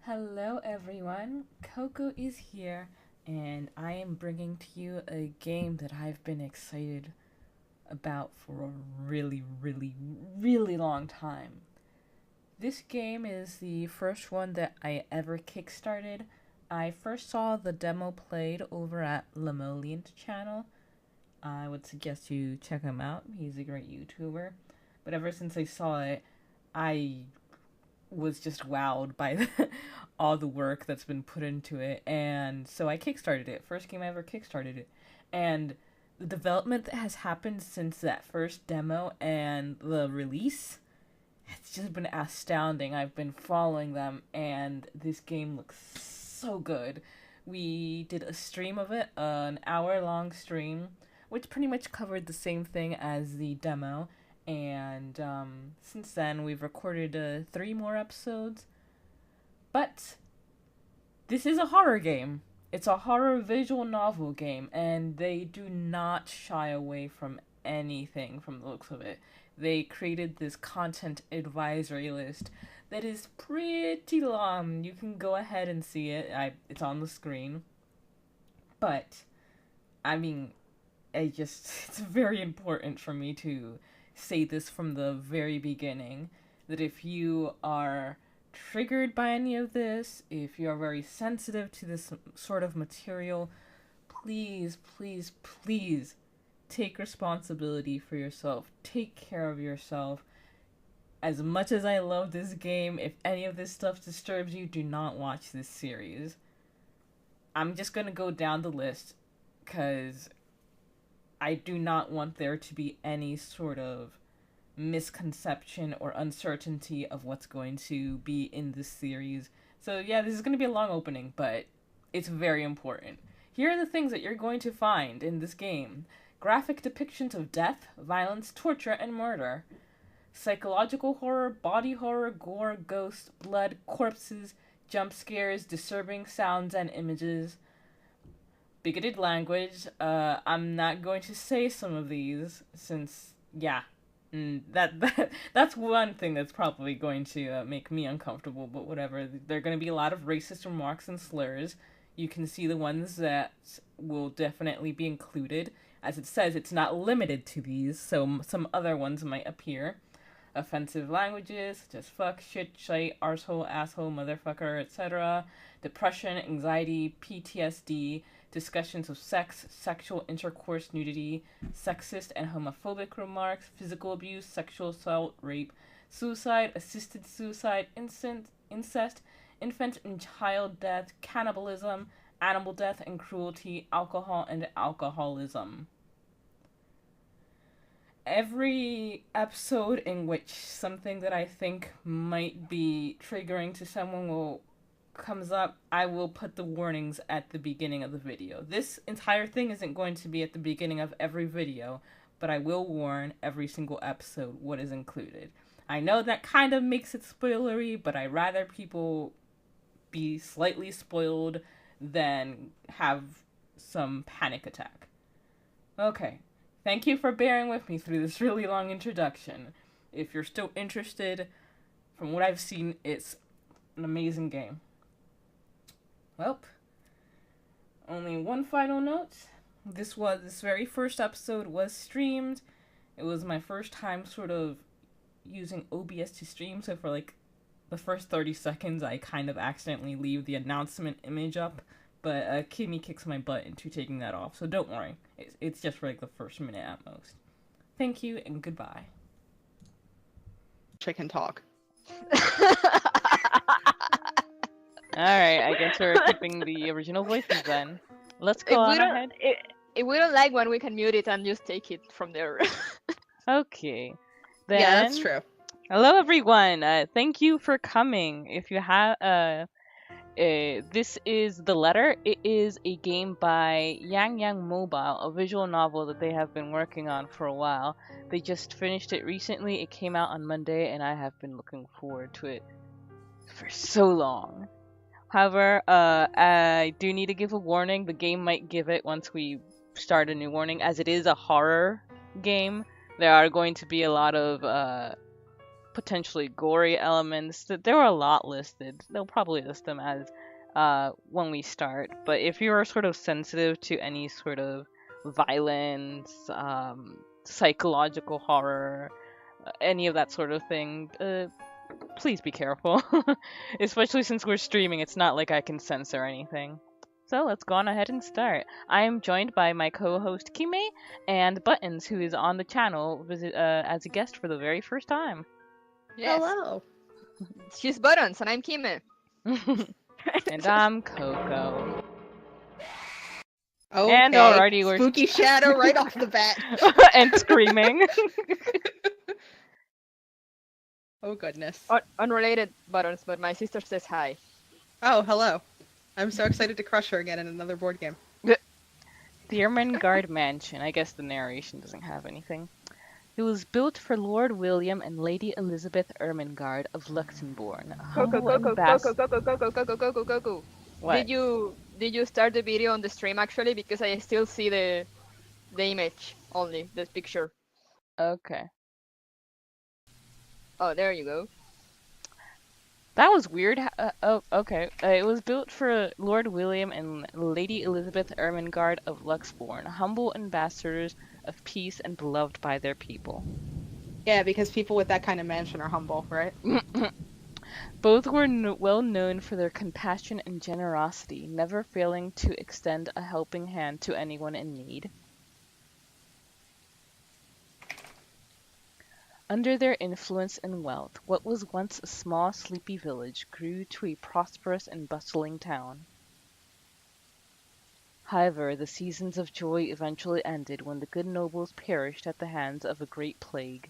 Hello everyone, Coco is here, and I am bringing to you a game that I've been excited about for a really long time. This game is the first one that I ever kickstarted. I first saw the demo played over at Lemolient's channel. I would suggest you check him out, he's a great YouTuber. But ever since I saw it, I was just wowed by all the work that's been put into it, and so I kickstarted it. First game I ever kickstarted it, and the development that has happened since that first demo and the release, it's just been astounding. I've been following them, and this game looks so good. We did a stream of it, an hour-long stream, which pretty much covered the same thing as the demo. And since then, we've recorded 3 more episodes. But this is a horror game. It's a horror visual novel game, and they do not shy away from anything from the looks of it. They created this content advisory list that is pretty long. You can go ahead and see it. It's on the screen. But, I mean, it's very important for me to say this from the very beginning, that if you are triggered by any of this, if you're very sensitive to this sort of material, please take responsibility for yourself. Take care of yourself. As much as I love this game, if any of this stuff disturbs you, do not watch this series. I'm just gonna go down the list, because I do not want there to be any sort of misconception or uncertainty of what's going to be in this series. So yeah, this is going to be a long opening, but it's very important. Here are the things that you're going to find in this game. Graphic depictions of death, violence, torture, and murder. Psychological horror, body horror, gore, ghosts, blood, corpses, jump scares, disturbing sounds and images. Bigoted language. I'm not going to say some of these since, yeah, that's one thing that's probably going to make me uncomfortable, but whatever. There are going to be a lot of racist remarks and slurs. You can see the ones that will definitely be included. As it says, it's not limited to these, so some other ones might appear. Offensive languages, such as fuck, shit, shite, arsehole, asshole, motherfucker, etc. Depression, anxiety, PTSD, discussions of sex, sexual intercourse, nudity, sexist and homophobic remarks, physical abuse, sexual assault, rape, suicide, assisted suicide, incest, infant and child death, cannibalism, animal death and cruelty, alcohol and alcoholism. Every episode in which something that I think might be triggering to someone comes up, I will put the warnings at the beginning of the video. This entire thing isn't going to be at the beginning of every video, but I will warn every single episode what is included. I know that kind of makes it spoilery, but I'd rather people be slightly spoiled than have some panic attack. Okay, thank you for bearing with me through this really long introduction. If you're still interested, from what I've seen, it's an amazing game. Well, only one final note. This very first episode was streamed. It was my first time sort of using OBS to stream, so for like the first 30 seconds I kind of accidentally leave the announcement image up, but Kimmy kicks my butt into taking that off, so don't worry. It's just for like the first minute at most. Thank you and goodbye. Chicken talk. Alright, I guess we're keeping the original voices then. Let's go on ahead. If we don't like one, we can mute it and just take it from there. Okay. Then, yeah, that's true. Hello everyone! Thank you for coming. If you have, this is The Letter. It is a game by YangYang Mobile, a visual novel that they have been working on for a while. They just finished it recently. It came out on Monday, and I have been looking forward to it for so long. However, I do need to give a warning. The game might give it once we start a new warning. As it is a horror game, there are going to be a lot of potentially gory elements. There were a lot listed. They'll probably list them as when we start. But if you're sort of sensitive to any sort of violence, psychological horror, any of that sort of thing, please be careful. Especially since we're streaming, it's not like I can censor anything. So let's go on ahead and start. I am joined by my co-host Kime and Buttons, who is on the channel as a guest for the very first time. Yes. Hello. She's Buttons, and I'm Kime. And I'm Coco. Okay. And already we're spooky shadow right off the bat. and screaming. Oh goodness. Unrelated Buttons, but my sister says hi. Oh, hello. I'm so excited to crush her again in another board game. The Ermengarde Mansion. I guess the narration doesn't have anything. It was built for Lord William and Lady Elizabeth Ermengarde of Luxembourg. Coco. What? Did you start the video on the stream actually? Because I still see the image only, the picture. Okay. Oh, there you go. That was weird. Oh, okay. It was built for Lord William and Lady Elizabeth Ermengarde of Luxembourg, humble ambassadors of peace and beloved by their people. Yeah, because people with that kind of mansion are humble, right? Both were well known for their compassion and generosity, never failing to extend a helping hand to anyone in need. Under their influence and wealth, what was once a small, sleepy village grew to a prosperous and bustling town. However, the seasons of joy eventually ended when the good nobles perished at the hands of a great plague.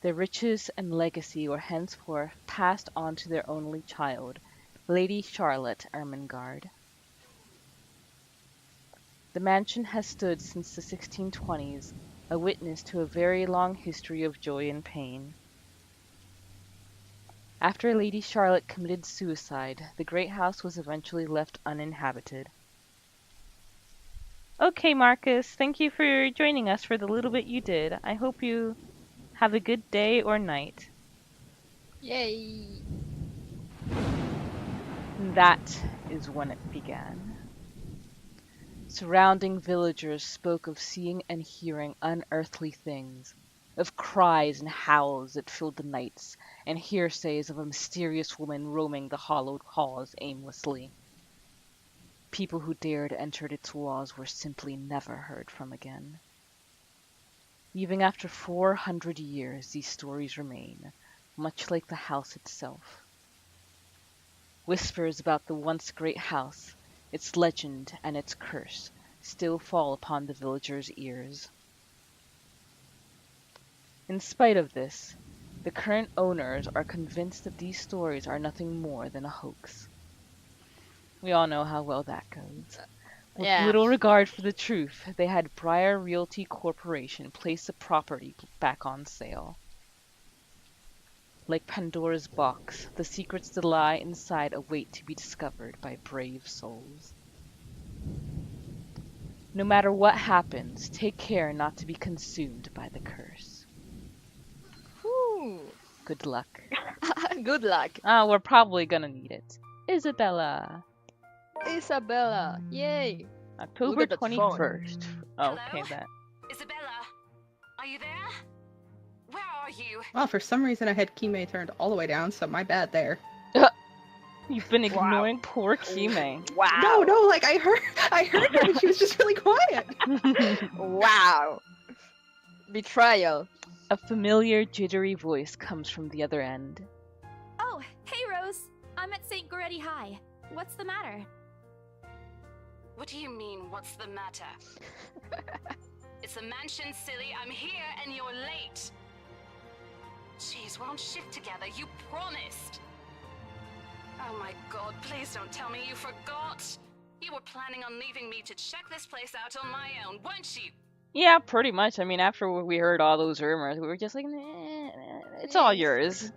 Their riches and legacy were henceforth passed on to their only child, Lady Charlotte Ermengarde. The mansion has stood since the 1620s, a witness to a very long history of joy and pain. After Lady Charlotte committed suicide, the great house was eventually left uninhabited. Okay, Marcus, thank you for joining us for the little bit you did. I hope you have a good day or night. Yay! And that is when it began. Surrounding villagers spoke of seeing and hearing unearthly things, of cries and howls that filled the nights, and hearsays of a mysterious woman roaming the hollowed halls aimlessly. People who dared enter its walls were simply never heard from again. Even after 400 years, these stories remain, much like the house itself. Whispers about the once great house, its legend and its curse, still fall upon the villagers' ears. In spite of this, the current owners are convinced that these stories are nothing more than a hoax. We all know how well that goes. With little regard for the truth, they had Briar Realty Corporation place the property back on sale. Like Pandora's box, the secrets that lie inside await to be discovered by brave souls. No matter what happens, take care not to be consumed by the curse. Whew. Good luck. Good luck. We're probably gonna need it. Isabella. Isabella. Yay. October Look at that phone. 21st. Oh, okay, Hello? that. Isabella, are you there? Where are you? Well, for some reason I had Kime turned all the way down, so my bad there. You've been ignoring poor Kime. Wow. No, like I heard her, but she was just really quiet. Wow. Betrayal. A familiar, jittery voice comes from the other end. Oh, hey Rose. I'm at St. Goretti High. What's the matter? What do you mean, what's the matter? It's a mansion, silly. I'm here and you're late. Jeez, we're on shift together. You promised. Oh my god, please don't tell me you forgot. You were planning on leaving me to check this place out on my own, weren't you? Yeah, pretty much. I mean, after we heard all those rumors, we were just like, it's all yours.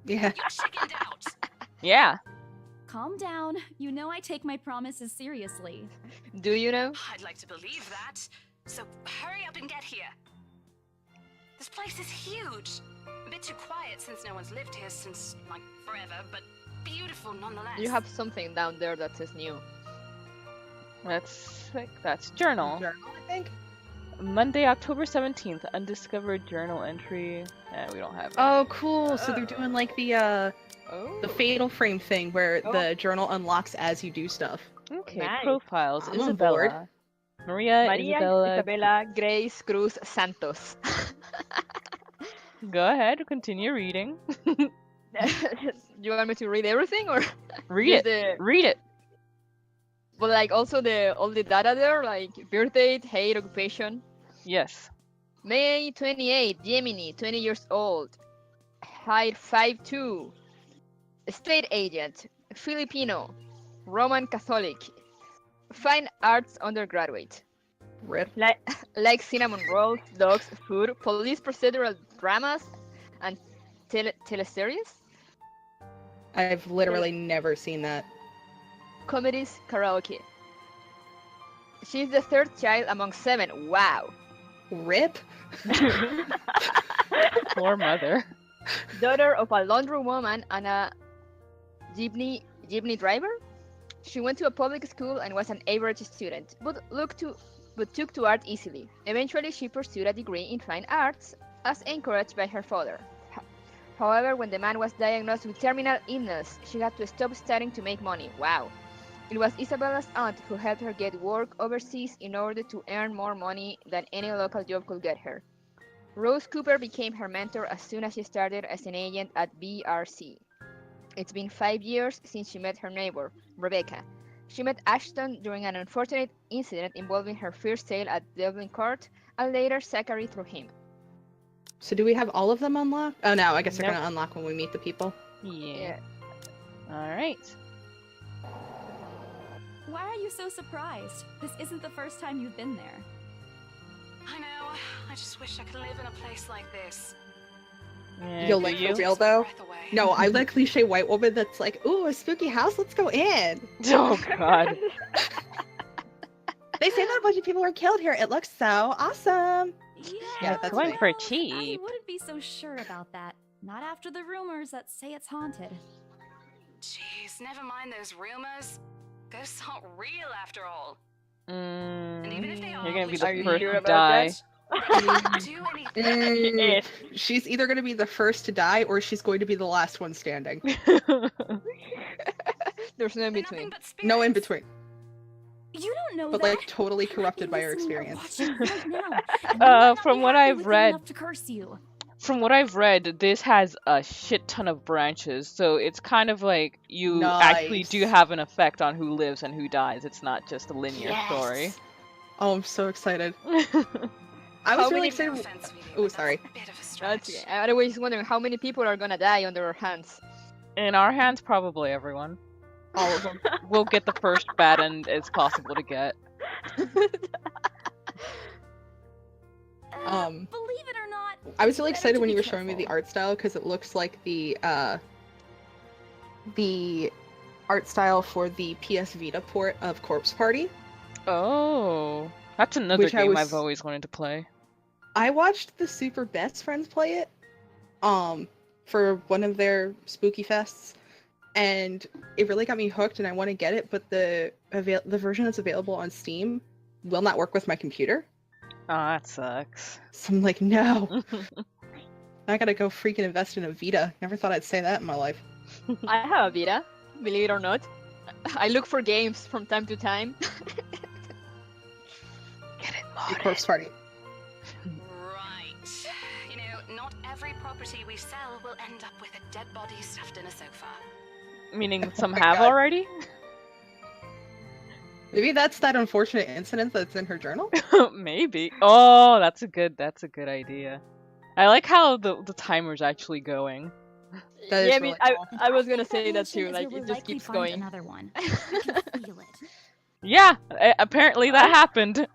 Yeah. You chickened out. Yeah. Calm down. You know I take my promises seriously. Do you know? I'd like to believe that. So hurry up and get here. This place is huge. A bit too quiet since no one's lived here since, like, forever, but beautiful nonetheless. You have something down there that says new. That's journal. Journal, I think. Monday, October 17th, undiscovered journal entry. We don't have it. Oh, cool. So they're doing like the fatal frame thing where Oh. the journal unlocks as you do stuff. Okay, Nice. profiles. I'm on board. Isabella. Maria, Isabella, Grace, Cruz, Santos. Go ahead, continue reading. You want me to read everything or Read just it. Read it. But like also all the data there, like birth date, height, occupation. Yes. May 28, Gemini, 20 years old. Height 5'2". State agent, Filipino, Roman Catholic. Fine arts undergraduate. Rip. Like cinnamon rolls, dogs, food, police procedural dramas, and teleseries. I've literally never seen that. Comedies, karaoke. She's the third child among 7. Wow. Rip? Poor mother. Daughter of a laundrywoman and a jeepney driver. She went to a public school and was an average student, but took to art easily. Eventually, she pursued a degree in fine arts, as encouraged by her father. However, when the man was diagnosed with terminal illness, she had to stop studying to make money. Wow. It was Isabella's aunt who helped her get work overseas in order to earn more money than any local job could get her. Rose Cooper became her mentor as soon as she started as an agent at BRC. It's been 5 years since she met her neighbor, Rebecca. She met Ashton during an unfortunate incident involving her first sale at Dublin Court, and later Zachary through him. So do we have all of them unlocked? Oh no, I guess they're Nope. gonna unlock when we meet the people. Yeah. Alright. Why are you so surprised? This isn't the first time you've been there. I know. I just wish I could live in a place like this. Yeah, You'll do like you? for real though? Breath away. No, I'm the cliche white woman that's like, ooh, a spooky house, let's go in. Oh god. They say that a bunch of people were killed here. It looks so awesome. Yeah, that's Going me. for I cheap. wouldn't be so sure about that. Not after the rumors that say it's haunted. Jeez, never mind those rumors. Ghosts aren't real after all. And even if they You're are, gonna be we the Are you first sure to about die. that? do anything. She's either going to be the first to die or she's going to be the last one standing. There's no in They're between. nothing but spirits. No in between, You don't know but that. like totally corrupted by her Listening or experience. watching right now, and they might not From be what happy I've with you read- enough to curse you. From what I've read, this has a shit ton of branches, so it's kind of like you actually Nice. do have an effect on who lives and who dies. It's not just a linear story. Oh, I'm so excited. I How was really many excited. No offense, Vivi, Oh, but sorry. that's a bit of a stretch. That's, I was wondering how many people are gonna die under our hands. In our hands, probably everyone. All of them. We'll get the first bad end as possible to get. Believe it or not, I was really better excited to when be you were showing me the careful. art style because it looks like the art style for the PS Vita port of Corpse Party. Oh, that's another Which I game was- I've always wanted to play. I watched the Super Best Friends play it, for one of their spooky fests, and it really got me hooked, and I want to get it. But the version that's available on Steam will not work with my computer, Oh, that sucks. so I'm like, no. I gotta go freaking invest in a Vita. Never thought I'd say that in my life. I have a Vita, believe it or not. I look for games from time to time. Get it The Corpse Party. Right. You know, not every property we sell will end up with a dead body stuffed in a sofa. Meaning some my have God. already? Maybe that's that unfortunate incident that's in her journal. Maybe. Oh, that's a good idea. I like how the timer's actually going. That is Yeah, really I cool. I was gonna think say that mansion too. is Like where it we'll just likely keeps find going. Another one. I can feel it. Yeah, apparently that happened.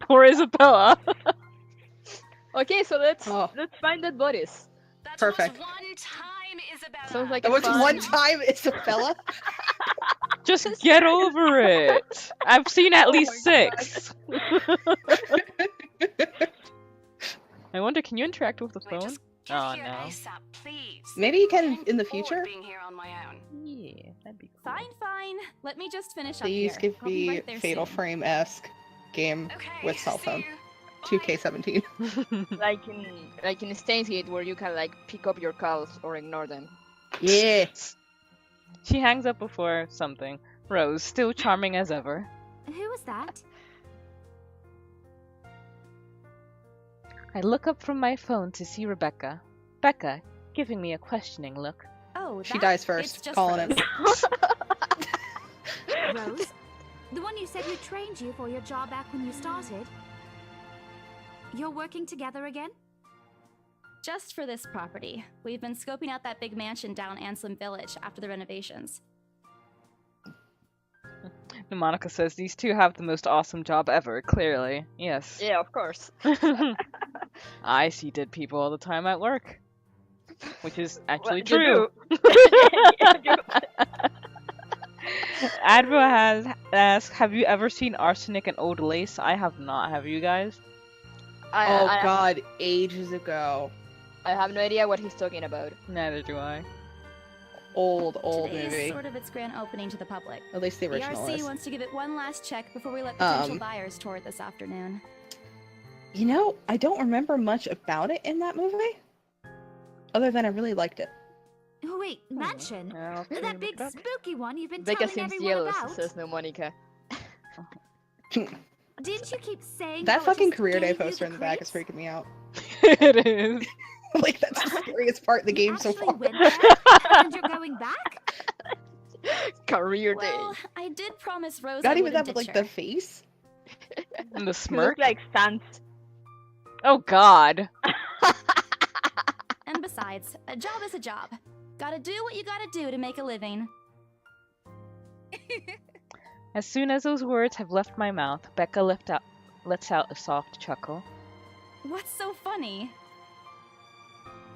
Poor Isabella. Okay, so let's Oh. find dead bodies. That Perfect. was one time, Isabella. Sounds like That a was fun- one time, Isabella. Just get over it. I've seen at Oh least my God. 6. I wonder, can you interact with the Wait, phone? just Get Oh, here no. ASAP, please. Maybe you can I'm in the bored future. being here on my own. Yeah, that'd be cool. Fine, fine. Let me just finish up Please here. give I'll be me right there Fatal soon. Frame-esque game Okay, with cell see phone. you. Bye. 2K17. Like in Stains Gate, where you can like pick up your calls or ignore them. Yeah. She hangs up before something. Rose, still charming as ever. Who was that? I look up from my phone to see Rebecca. Becca, giving me a questioning look. Oh, She that? dies It's first. just Calling Rose. it. Rose? The one you said who trained you for your job back when you started? You're working together again? Just for this property. We've been scoping out that big mansion down Anselm Village after the renovations. Monica says these two have the most awesome job ever, clearly. Yes. Yeah, of course. I see dead people all the time at work. Which is actually Well, you true. do. Advil has asked, have you ever seen Arsenic and Old Lace? I have not. Have you guys? Oh god, ages ago. I have no idea what he's talking about. Neither do I. Old Today movie. is sort of its grand opening to the public. At least the The original RC is. wants to give it one last check before we let potential Um, buyers tour it this afternoon. You know, I don't remember much about it in that movie. Other than I really liked it. Oh wait, mansion? Okay, That big look it up. spooky one you've been Becca telling seems everyone jealous, about? says no Monica. Didn't you keep saying That how it fucking just career day gave you poster in the back is creeps? freaking me out. It is. Like, that's the scariest part of the You game so actually far. went there, and you're going back? Career Well, day. I did promise Rose Not I even that, wouldn't but like ditch the her. face. And the He looks smirk. like Sans. Oh god. And besides, a job is a job. Gotta do what you gotta do to make a living. As soon as those words have left my mouth, Becca lets out a soft chuckle. What's so funny?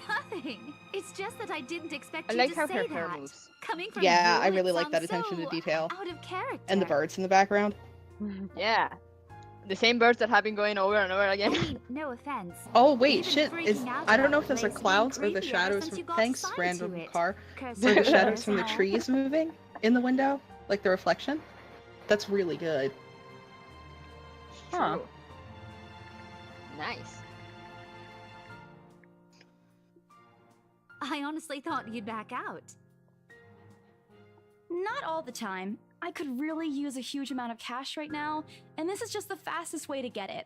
Nothing. It's just that I didn't expect I you like to how say her that. hair moves. Coming from Yeah, you, I really it like that sounds attention to so detail. Out of character. And the birds in the background. Yeah. The same birds that have been going over and over I again. mean, no offense. Oh wait, You've been shit! Is freaking out I don't about know if those are the place clouds or being the creepy shadows since from you got thanks, assigned random to it. car. Cursed Or the words, shadows from the huh? trees moving in the window, like the reflection. That's really good. Huh. True. Nice. I honestly thought you'd back out. Not all the time. I could really use a huge amount of cash right now, and this is just the fastest way to get it.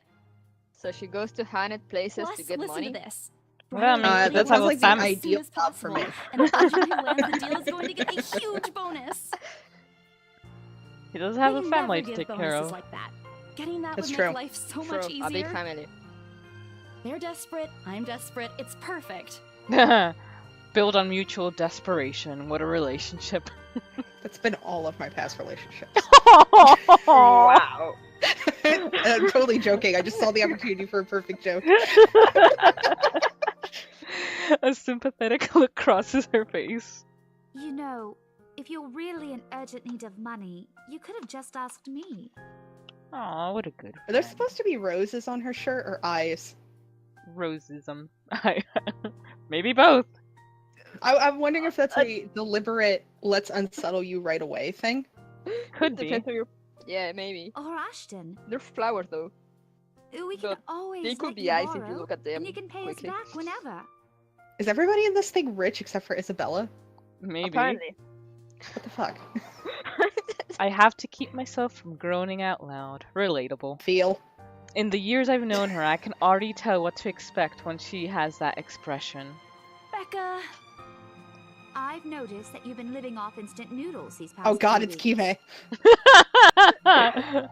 So she goes to haunted places Plus, to get listen money. to this. Well, I mean, Brian that wants sounds to like do the it as soon ideal as job for me. possible, And the agent who lands the deal is going to get a huge bonus. He does have We a family never to give take care bonuses of. like that. Getting that That's would true. make life so True, much a big easier. family. They're desperate. I'm desperate. It's perfect. Build on mutual desperation. What a relationship. That's been all of my past relationships. Wow. I'm totally joking. I just saw the opportunity for a perfect joke. A sympathetic look crosses her face. You know, if you're really in urgent need of money, you could have just asked me. Aw, what a good Are there friend. supposed to be roses on her shirt or eyes? Rosism. Maybe both. I'm wondering if that's a deliberate "let's unsettle you right away" thing. Could be. Depends on your... Yeah, maybe. Or Ashton. They're flowers though. We can But always They could let be you eyes if you borrow, look at them and you can pay quickly. us back whenever. Is everybody in this thing rich except for Isabella? Maybe. Apparently. What the fuck? I have to keep myself from groaning out loud. Relatable. Feel. In the years I've known her, I can already tell what to expect when she has that expression. Becca. I've noticed that you've been living off instant noodles these past Oh god, few it's weeks. Kime.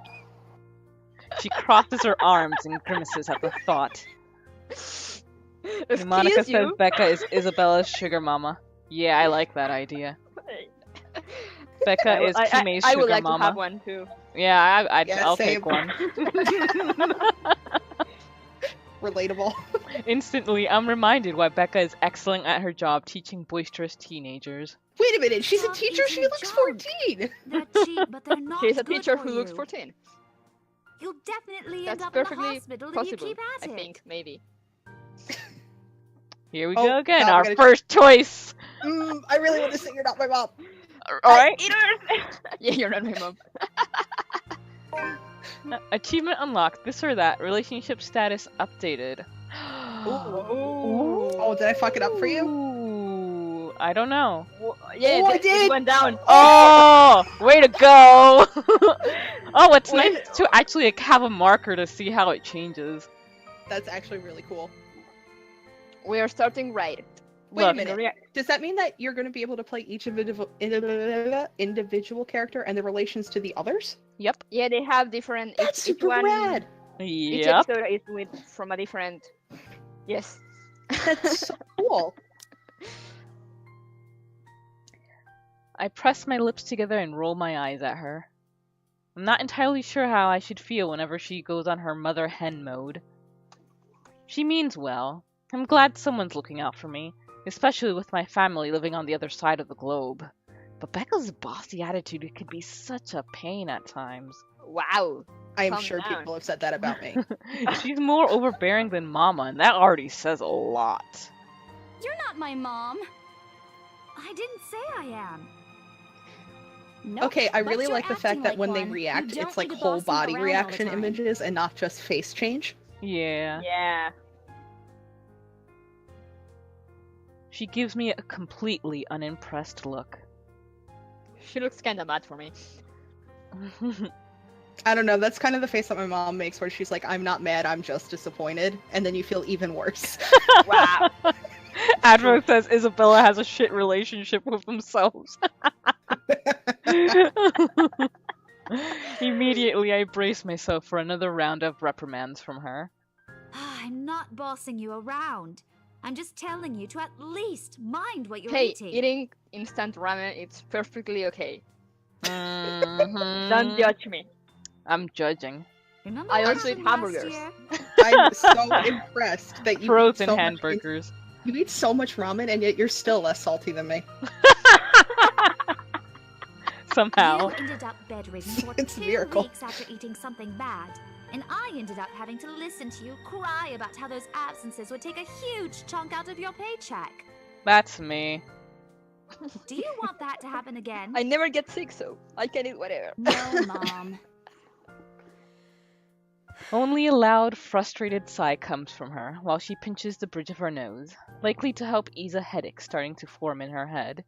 She crosses her arms and grimaces at the thought. Monica Excuse says you. Becca is Isabella's sugar mama. Yeah, I like that idea. Becca is Kime's I would sugar like mama. to have one too. Yeah, Yeah, I'll same. take one. Relatable. Instantly, I'm reminded why Becca is excellent at her job teaching boisterous teenagers. Wait a minute, she's a Stop teacher? She eating looks junk. 14! They're cheap, but they're not She's a good teacher for who looks you. 14. You'll definitely That's end up in the perfectly hospital if you possible. keep at I it. think, maybe. Here we Oh, go again. God, Our we gotta- first choice. I really want to say you're not my mom. All right. Yeah, you're not my mom. Achievement unlocked. This or that. Relationship status updated. Oh, did I fuck it up for you? Ooh, I don't know. Yeah, Oh, I it did! went down. Oh, way to go! Oh, it's Wait. nice to actually like, have a marker to see how it changes. That's actually really cool. We are starting right. Wait a Look, minute. Does that mean that you're going to be able to play each individual character and the relations to the others? Yep. Yeah, they have different. That's each super one, rad. Each Yep. episode is from a different. Yes. That's so cool. I press my lips together and roll my eyes at her. I'm not entirely sure how I should feel whenever she goes on her mother hen mode. She means well. I'm glad someone's looking out for me, especially with my family living on the other side of the globe. But Becca's bossy attitude could be such a pain at times. Wow. I am Calm sure down. people have said that about me. She's more overbearing than Mama, and that already says a lot. You're not my mom. I didn't say I am. Nope, Okay, I but really you're like the fact acting that like when they one. You react, don't it's like need to whole boss them body around all the reaction time. images and not just face change. Yeah. Yeah. She gives me a completely unimpressed look. She looks kind of mad for me. I don't know, that's kind of the face that my mom makes where she's like, I'm not mad, I'm just disappointed. And then you feel even worse. Wow. Adro says Isabella has a shit relationship with themselves. Immediately, I brace myself for another round of reprimands from her. I'm not bossing you around. I'm just telling you to at least mind what you're Hey, eating. eating instant ramen, it's perfectly okay. Mhm. Don't judge me. I'm judging. Remember I what also eat happened last hamburgers. year? I'm so impressed that you Frozen eat so hamburgers. You eat so much ramen and yet you're still less salty than me. Somehow. You ended up bedridden for It's a 2 miracle. weeks after eating something bad. And I ended up having to listen to you cry about how those absences would take a huge chunk out of your paycheck. That's me. Do you want that to happen again? I never get sick, so I can eat whatever. No, Mom. Only a loud, frustrated sigh comes from her while she pinches the bridge of her nose, likely to help ease a headache starting to form in her head.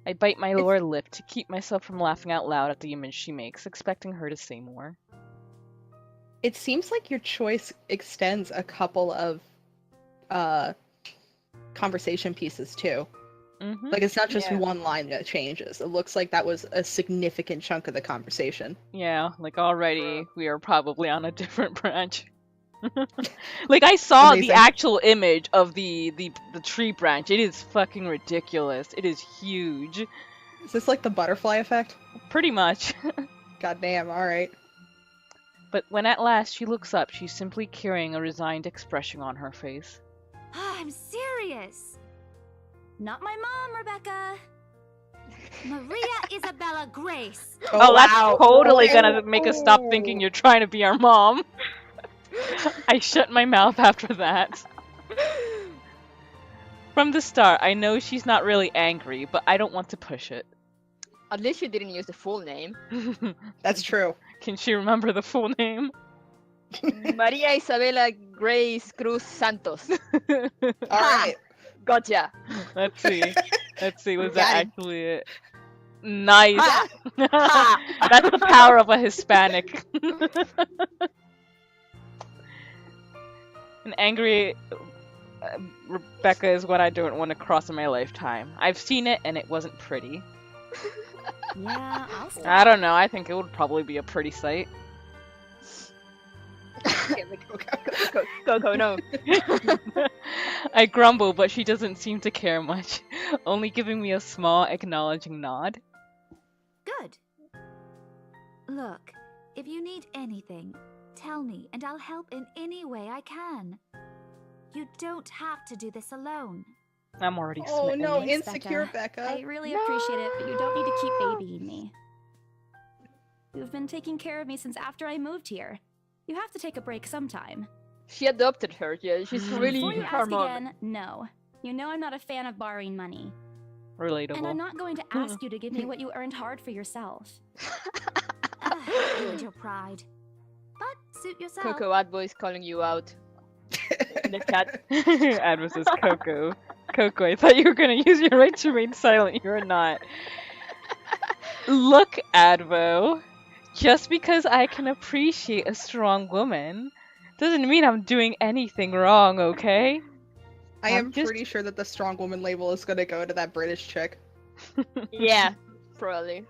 I bite my lower lip to keep myself from laughing out loud at the image she makes, expecting her to say more. It seems like your choice extends a couple of conversation pieces too. Mm-hmm. Like it's not just Yeah. one line that changes. It looks like that was a significant chunk of the conversation. Yeah, like already we are probably on a different branch. Like I saw Amazing. the actual image of the tree branch. It is fucking ridiculous. It is huge. Is this like the butterfly effect? Pretty much. God damn, alright. But when at last she looks up, she's simply carrying a resigned expression on her face. I'm serious. Not my mom, Rebecca. Maria Isabella Grace. Oh, wow. that's totally Oh. gonna make us stop thinking you're trying to be our mom. I shut my mouth after that. From the start, I know she's not really angry, but I don't want to push it. At least she didn't use the full name. That's true. Can she remember the full name? Maria Isabela Grace Cruz Santos. Alright. Gotcha. Let's see. Let's see, was Got that it. actually it? Nice! Ha! Ha! That's the power of a Hispanic. An angry Rebecca is what I don't want to cross in my lifetime. I've seen it and it wasn't pretty. Yeah, I'll stop. I don't know, I think it would probably be a pretty sight. Coco, no. I grumble, but she doesn't seem to care much, only giving me a small acknowledging nod. Good. Look, if you need anything, tell me and I'll help in any way I can. You don't have to do this alone. I'm already Oh smitten. no, Thanks, insecure Becca. Becca. I really appreciate it, but you don't need to keep babying me. You've been taking care of me since after I moved here. You have to take a break sometime. She adopted her. Yeah, she's really Before you her ask mom. again, no. You know I'm not a fan of borrowing money. Relatable. And I'm not going to ask you to give me what you earned hard for yourself. You and your pride. But suit yourself. Coco Adbo is calling you out in the chat. Advo says Coco. Coco, I thought you were gonna use your right to remain silent. You're not. Look, Advo. Just because I can appreciate a strong woman doesn't mean I'm doing anything wrong, okay? I I'm am just- pretty sure that the strong woman label is gonna go to that British chick. Yeah, probably.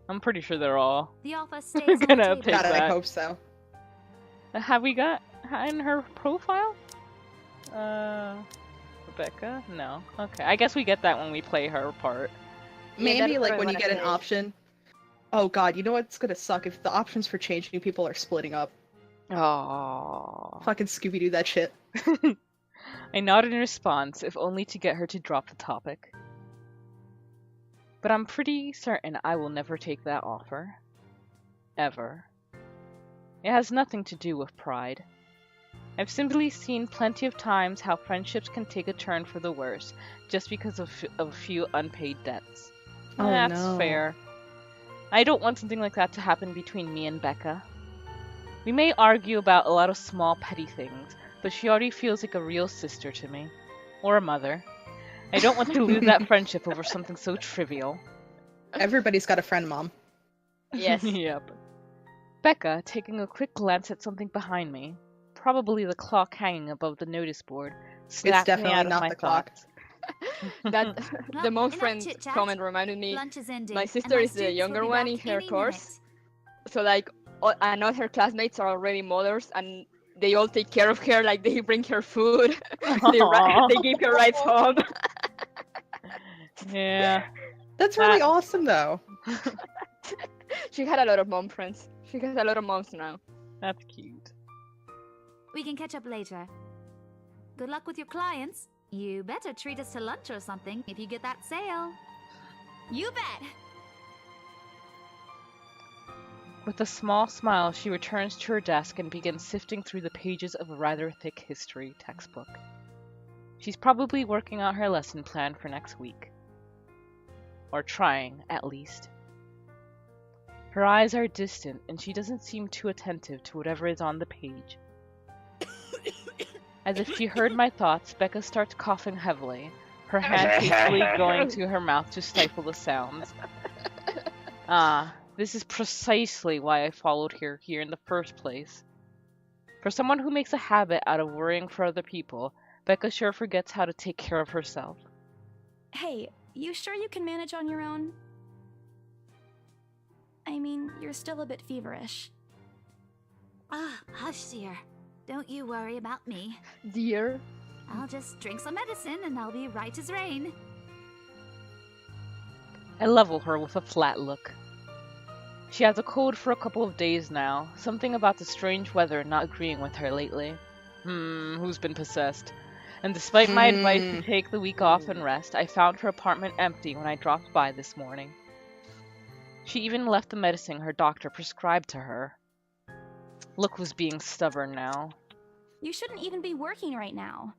I'm pretty sure they're all. The offer stays on the Gonna table. pick God, I that. hope so. Have we got in her profile? Rebecca? No. Okay, I guess we get that when we play her part. Yeah, Maybe that's what like I when you wanna get an say. option. Oh god, you know what's gonna suck if the options for changing people are splitting up. Oh. Fucking Scooby-Doo that shit. I nodded in response, if only to get her to drop the topic. But I'm pretty certain I will never take that offer. Ever. It has nothing to do with pride. I've simply seen plenty of times how friendships can take a turn for the worse just because of a few unpaid debts. Oh, That's no. fair. I don't want something like that to happen between me and Becca. We may argue about a lot of small petty things, but she already feels like a real sister to me. Or a mother. I don't want to lose that friendship over something so trivial. Everybody's got a friend, Mom. Yes. Yep. Becca, taking a quick glance at something behind me, probably the clock hanging above the notice board, snapped me definitely out of not my the clock. thoughts. That Well, the mom enough friend chit-chat. comment reminded me. Lunch is ending. My and sister is the students will younger be one back in her any course. minute. So like, and all her classmates are already mothers, and they all take care of her. Like they bring her food, Aw. they give her rides home. Yeah. That's really That- awesome, though. She had a lot of mom friends. She has a lot of moms now. That's cute. We can catch up later. Good luck with your clients. You better treat us to lunch or something if you get that sale. You bet! With a small smile, she returns to her desk and begins sifting through the pages of a rather thick history textbook. She's probably working out her lesson plan for next week. Or trying, at least. Her eyes are distant, and she doesn't seem too attentive to whatever is on the page. As if she heard my thoughts, Becca starts coughing heavily, her hand hastily going to her mouth to stifle the sounds. Ah, this is precisely why I followed her here in the first place. For someone who makes a habit out of worrying for other people, Becca sure forgets how to take care of herself. Hey, you sure you can manage on your own? I mean, you're still a bit feverish. Ah, hush, dear. Don't you worry about me. Dear. I'll just drink some medicine and I'll be right as rain. I level her with a flat look. She has a cold for a couple of days now, something about the strange weather not agreeing with her lately. Who's been possessed? And despite my advice to take the week off and rest, I found her apartment empty when I dropped by this morning. She even left the medicine her doctor prescribed to her. Look was being stubborn now. You shouldn't even be working right now.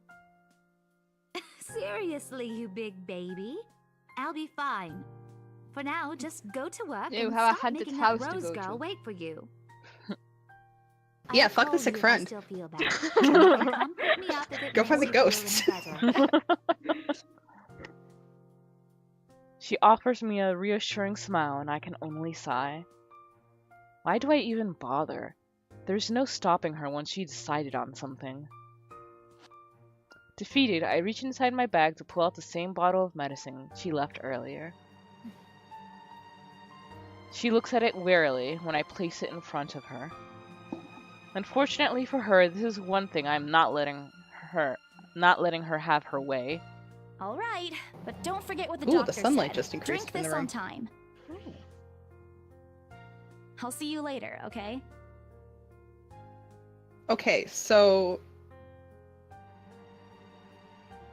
Seriously, you big baby. I'll be fine. For now, just go to work You and have a stop haunted making house that to Rose go girl to. wait for you. Yeah, I'll fuck the call sick you if friend. I still feel bad. You can come pick me up if it Go makes find the you feel ghosts. any better. She offers me a reassuring smile and I can only sigh. Why do I even bother? There's no stopping her once she decided on something. Defeated, I reach inside my bag to pull out the same bottle of medicine she left earlier. She looks at it warily when I place it in front of her. Unfortunately for her, this is one thing I'm not letting her have her way. All right, but don't forget what the Ooh, doctor the sunlight said. just increased Drink in this the on room. time. I'll see you later, okay? Okay, so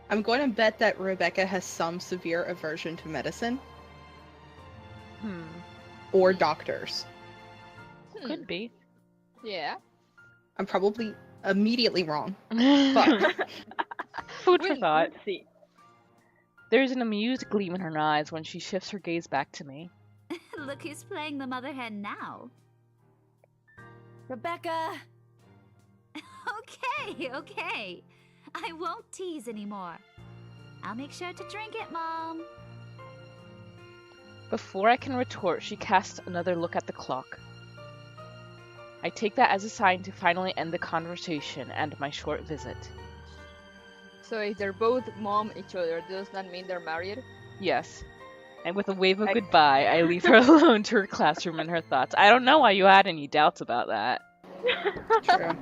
I'm going to bet that Rebecca has some severe aversion to medicine or doctors. Could be. Yeah. I'm probably immediately wrong. Food for thought. We'll see. There's an amused gleam in her eyes when she shifts her gaze back to me. Look who's playing the mother hen now. Rebecca! Okay. I won't tease anymore. I'll make sure to drink it, Mom. Before I can retort, she casts another look at the clock. I take that as a sign to finally end the conversation and my short visit. So if they're both mom each other, does that mean they're married? Yes. And with a wave of goodbye, I leave her alone to her classroom and her thoughts. I don't know why you had any doubts about that. True.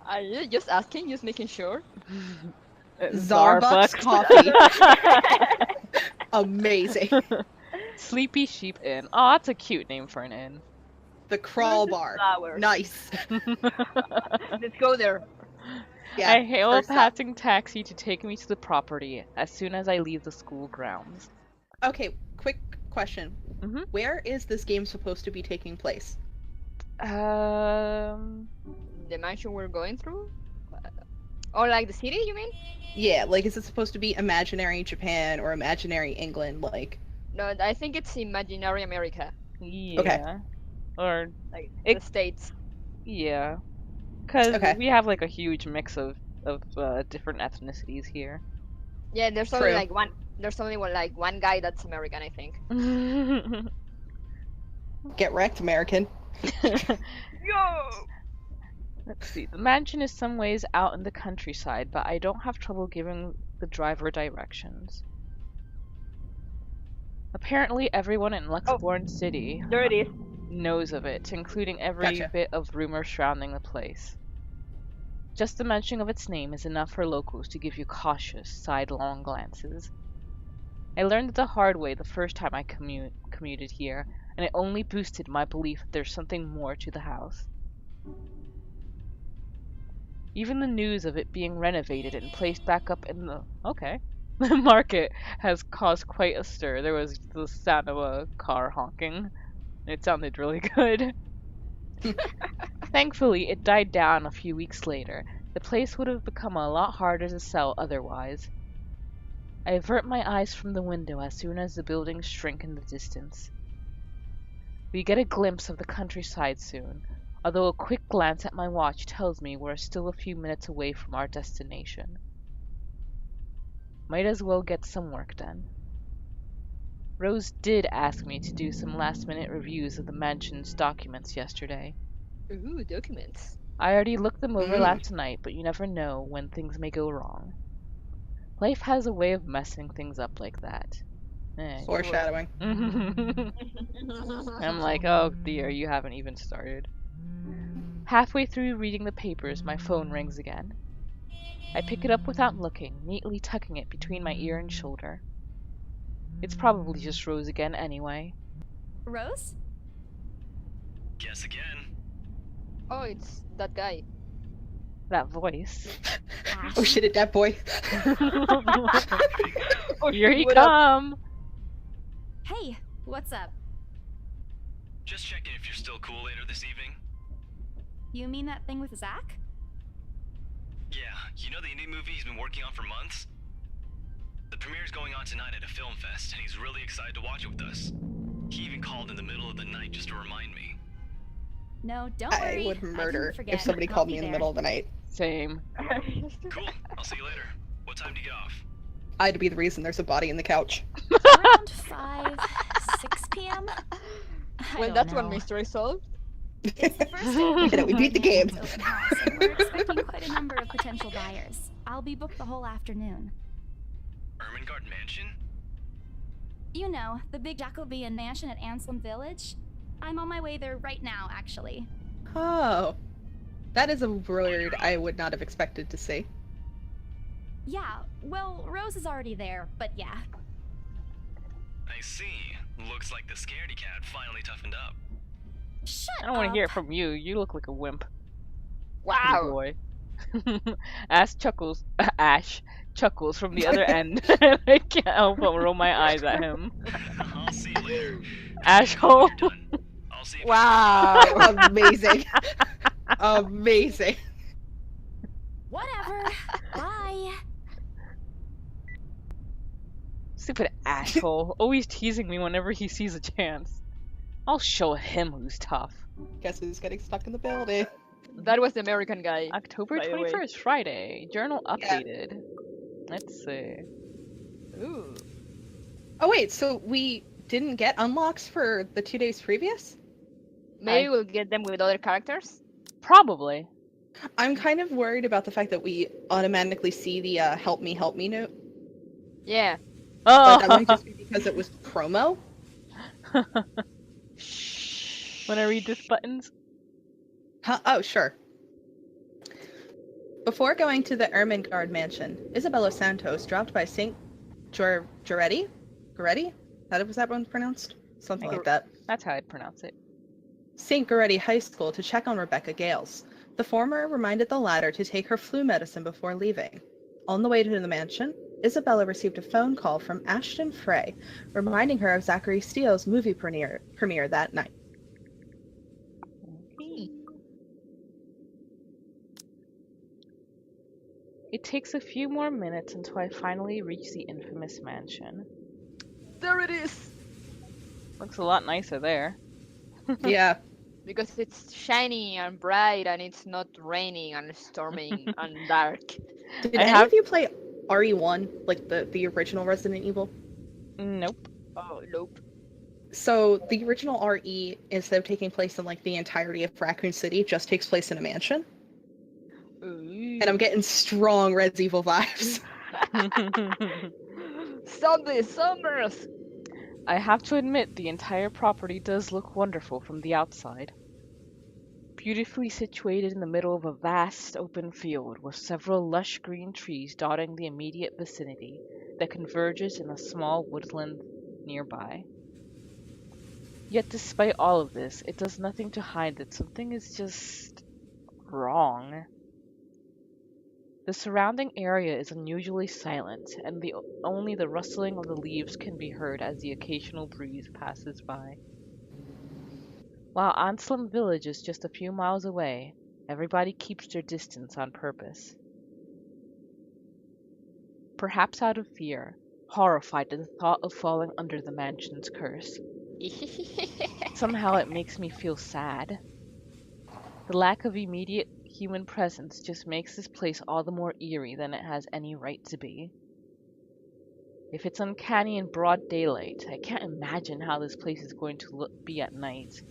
Are you just asking, just making sure? Zarbucks coffee. Amazing. Sleepy Sheep Inn. Oh, that's a cute name for an inn. The Crawl Bar. Flowers. Nice. Let's go there. Yeah, I hail a first up. passing taxi to take me to the property as soon as I leave the school grounds. Okay, quick question. Mhm. Where is this game supposed to be taking place? The mansion we're going through? Or like the city, you mean? Yeah, like, is it supposed to be imaginary Japan or imaginary England? Like, No, I think it's imaginary America. Yeah. Or, Like It- the States. yeah. Because Okay. we have like a huge mix of different ethnicities here. Yeah, there's only True. like one. There's only one guy that's American, I think. get wrecked, American. Yo! Let's see. The mansion is some ways out in the countryside, but I don't have trouble giving the driver directions. Apparently, everyone in Luxborn City There it is. knows of it, including every Gotcha. bit of rumor surrounding the place. Just the mention of its name is enough for locals to give you cautious, sidelong glances. I learned it the hard way the first time I commuted here, and it only boosted my belief that there's something more to the house. Even the news of it being renovated and placed back up in the the market has caused quite a stir. There was the sound of a car honking. It sounded really good. Thankfully, it died down a few weeks later. The place would have become a lot harder to sell otherwise. I avert my eyes from the window as soon as the buildings shrink in the distance. We get a glimpse of the countryside soon, although a quick glance at my watch tells me we're still a few minutes away from our destination. Might as well get some work done. Rose did ask me to do some last-minute reviews of the mansion's documents yesterday. Ooh, documents. I already looked them over last night, but you never know when things may go wrong. Life has a way of messing things up like that. Foreshadowing. I'm like, oh dear, you haven't even started. Halfway through reading the papers, my phone rings again. I pick it up without looking, neatly tucking it between my ear and shoulder. It's probably just Rose again anyway. Rose? Guess again. Oh, it's that guy. That voice. Oh shit, it that boy. Oh, Here he what up? come! Hey, what's up? Just checking if you're still cool later this evening. You mean that thing with Zach? Yeah, you know the indie movie he's been working on for months? The premiere's going on tonight at a film fest, and he's really excited to watch it with us. He even called in the middle of the night just to remind me. No, don't I worry. would can murder forget. if somebody I'll called be me in the there. middle of the night. Same. Cool, I'll see you later. What time do you get off? I'd be the reason there's a body in the couch. Around 5, 6 p.m. Well, that's one mystery solved. It's the first day of Get it, we beat the game. Open house, and we're expecting quite a number of potential buyers. I'll be booked the whole afternoon. Ermengarde Mansion? You know, the big Jacobean mansion at Ansem Village? I'm on my way there right now, actually. Oh. That is a word I would not have expected to see. Yeah, well, Rose is already there, but yeah. I see. Looks like the scaredy cat finally toughened up. Shut I don't want up. to hear it from you. You look like a wimp. Wow. Boy. Ash chuckles from the other end. I can't help but roll my eyes at him. I'll see you later. Asshole. When you're done, I'll see if Wow. Amazing. Amazing. Whatever. Bye. Stupid asshole. Always teasing me whenever he sees a chance. I'll show him who's tough. Guess who's getting stuck in the building? That was the American guy. October by the way. 21st, Friday. Journal Yeah. updated. Let's see. Ooh. Oh wait, so we didn't get unlocks for the 2 days previous? Maybe we'll get them with other characters. Probably. I'm kind of worried about the fact that we automatically see the help me note. Yeah. But that Oh! might just be because it was promo. When I read this buttons? Huh? Oh, sure. Before going to the Ermengarde mansion, Isabella Santos dropped by St. Goretti? Goretti? How was that one pronounced? Something like that. That's how I'd pronounce it. St. Goretti High School to check on Rebecca Gales. The former reminded the latter to take her flu medicine before leaving. On the way to the mansion, Isabella received a phone call from Ashton Frey, reminding her of Zachary Steele's movie premiere that night. It takes a few more minutes until I finally reach the infamous mansion. There it is. Looks a lot nicer there. Yeah. Because it's shiny and bright and it's not raining and storming and dark. Did any of you play RE1, like the original Resident Evil? Nope. Oh, nope. So the original RE, instead of taking place in like the entirety of Raccoon City, just takes place in a mansion. Ooh. And I'm getting strong Res Evil vibes. Sunday summers. I have to admit, the entire property does look wonderful from the outside. Beautifully situated in the middle of a vast open field with several lush green trees dotting the immediate vicinity that converges in a small woodland nearby. Yet despite all of this, it does nothing to hide that something is just wrong. The surrounding area is unusually silent, and only the rustling of the leaves can be heard as the occasional breeze passes by. While Anselm Village is just a few miles away, everybody keeps their distance on purpose. Perhaps out of fear, horrified at the thought of falling under the mansion's curse. Somehow it makes me feel sad. The lack of immediate human presence just makes this place all the more eerie than it has any right to be. If it's uncanny in broad daylight, I can't imagine how this place is going to be at night.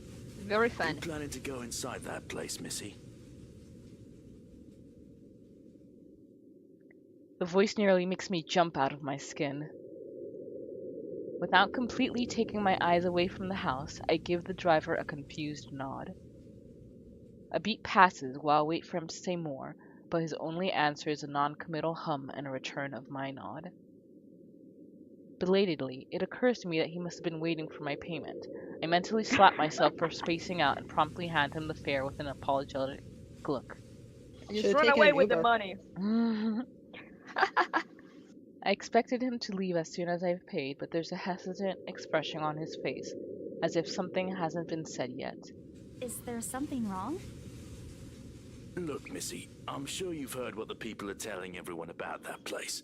Very fun. You planning to go inside that place, Missy? The voice nearly makes me jump out of my skin. Without completely taking my eyes away from the house, I give the driver a confused nod. A beat passes while I wait for him to say more, but his only answer is a non-committal hum and a return of my nod. Belatedly, it occurs to me that he must have been waiting for my payment. I mentally slap myself for spacing out and promptly hand him the fare with an apologetic look. You Should've run taken away an with the Uber. money. I expected him to leave as soon as I've paid, but there's a hesitant expression on his face, as if something hasn't been said yet. Is there something wrong? Look, Missy, I'm sure you've heard what the people are telling everyone about that place.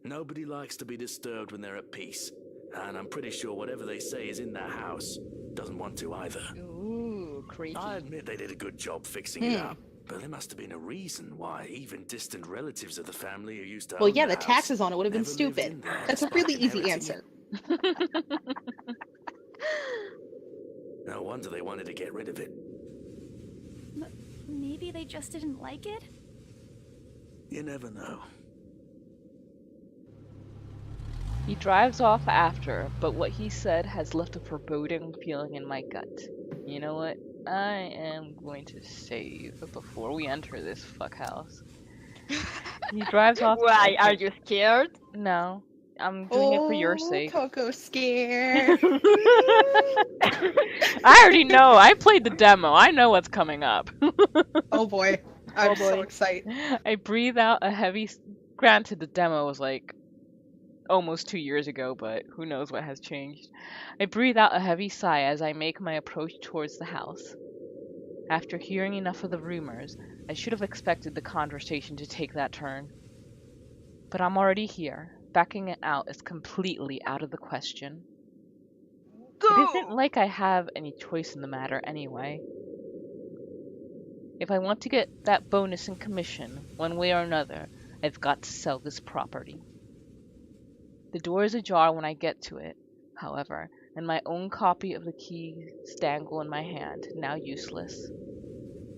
Nobody likes to be disturbed when they're at peace, and I'm pretty sure whatever they say is in that house doesn't want to either. Ooh, creepy. I admit they did a good job fixing it up, but there must have been a reason why even distant relatives of the family who used to Well, own yeah, the the house taxes on it would have been never lived stupid. in there That's a despite really easy inheriting answer. it. No wonder they wanted to get rid of it. Maybe they just didn't like it? You never know. He drives off after, but what he said has left a foreboding feeling in my gut. You know what? I am going to save before we enter this fuck house. He drives off. Why? Are you scared? No, I'm doing it for your sake. Coco scared. I already know. I played the demo. I know what's coming up. Oh boy. I'm so excited. I breathe out a heavy. Granted, the demo was like almost 2 years ago, but who knows what has changed. I breathe out a heavy sigh as I make my approach towards the house. After hearing enough of the rumors, I should have expected the conversation to take that turn. But I'm already here. Backing it out is completely out of the question. It isn't like I have any choice in the matter anyway. If I want to get that bonus in commission, one way or another, I've got to sell this property. The door is ajar when I get to it, however, and my own copy of the keys dangle in my hand, now useless.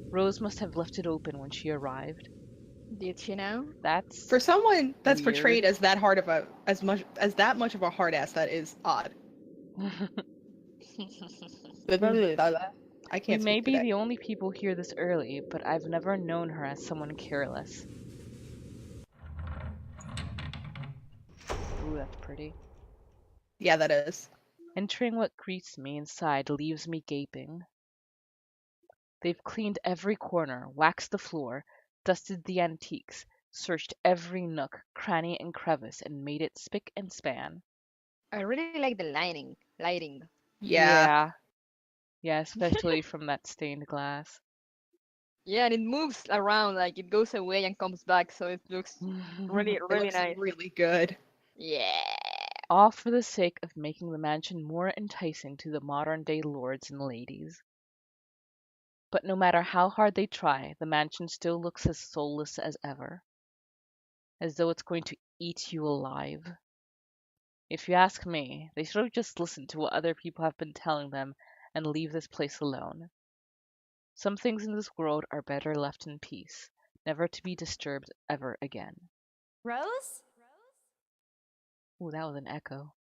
Rose must have left it open when she arrived. Did she know? That's For someone that's weird. portrayed as that much of a hard ass, that is odd. I We can't may speak be today. the only people here this early, but I've never known her as someone careless. Ooh, that's pretty. Yeah, that is. Entering what greets me inside leaves me gaping. They've cleaned every corner, waxed the floor, dusted the antiques, searched every nook, cranny, and crevice, and made it spick and span. I really like the lighting. Yeah. Yeah, especially from that stained glass. Yeah, and it moves around, like it goes away and comes back, so it looks really, It really looks nice. really good. Yeah. All for the sake of making the mansion more enticing to the modern-day lords and ladies. But no matter how hard they try, the mansion still looks as soulless as ever. As though it's going to eat you alive. If you ask me, they should have just listened to what other people have been telling them and leave this place alone. Some things in this world are better left in peace, never to be disturbed ever again. Rose? Ooh, that was an echo.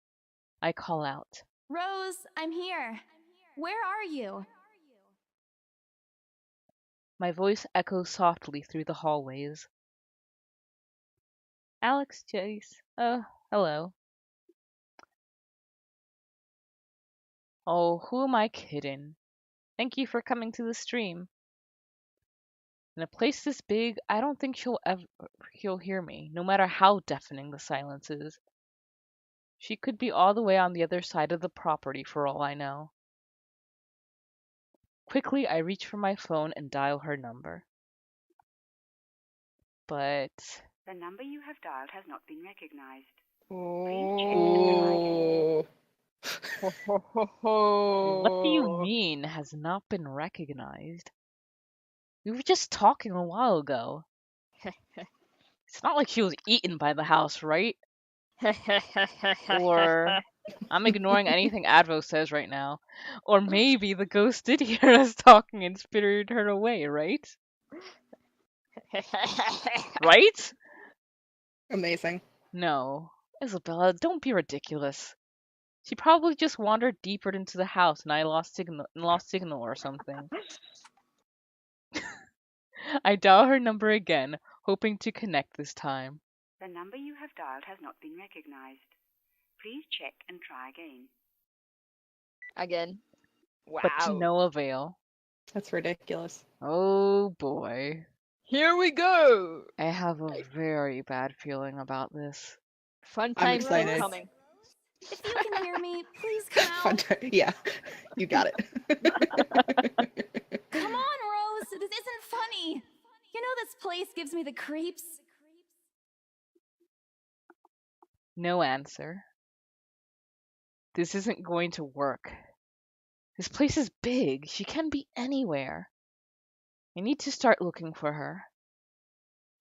I call out. Rose, I'm here. Where are you? My voice echoes softly through the hallways. Alex, Chase. Hello. Oh, who am I kidding? Thank you for coming to the stream. In a place this big, I don't think he'll hear me, no matter how deafening the silence is. She could be all the way on the other side of the property for all I know. Quickly, I reach for my phone and dial her number. But The number you have dialed has not been recognized. Ooh. what do you mean has not been recognized? We were just talking a while ago. It's not like she was eaten by the house, right? Or I'm ignoring anything Advo says right now. Or maybe the ghost did hear us talking and spirited her away, right? Right? Amazing. No. Isabella, don't be ridiculous. She probably just wandered deeper into the house and I lost signal or something. I dial her number again, hoping to connect this time. The number you have dialed has not been recognized. Please check and try again. Again. Wow. But to no avail. That's ridiculous. Oh boy. Here we go. I have a very bad feeling about this. Fun I'm times are excited. coming. If you can hear me, please come Fun out. time. Yeah, you got it. Come on, Rose. This isn't funny. You know this place gives me the creeps. No answer. This isn't going to work. This place is big. She can be anywhere. I need to start looking for her.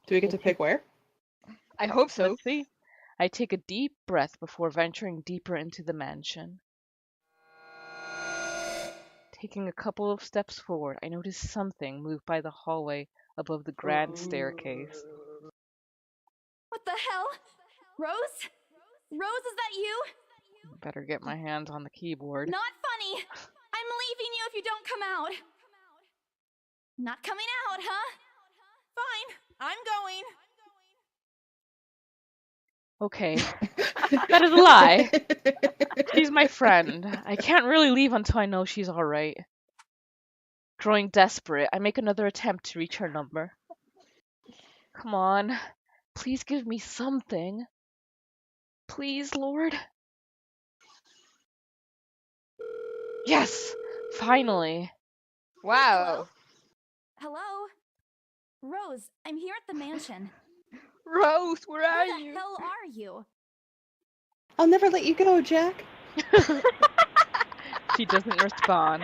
Do we get to pick where? I hope so. Let's see. I take a deep breath before venturing deeper into the mansion. Taking a couple of steps forward, I notice something move by the hallway above the grand staircase. What the hell? Rose? Rose, is that you? Better get my hands on the keyboard. Not funny. I'm leaving you if you don't come out. Not coming out, huh? Fine, I'm going. Okay, that is a lie. She's my friend. I can't really leave until I know she's alright. Growing desperate, I make another attempt to reach her number. Come on, please give me something. Please, Lord. Yes, finally. Wow. Hello? Rose, I'm here at the mansion. Rose, where are Where the you? hell are you? I'll never let you go, Jack. She doesn't respond.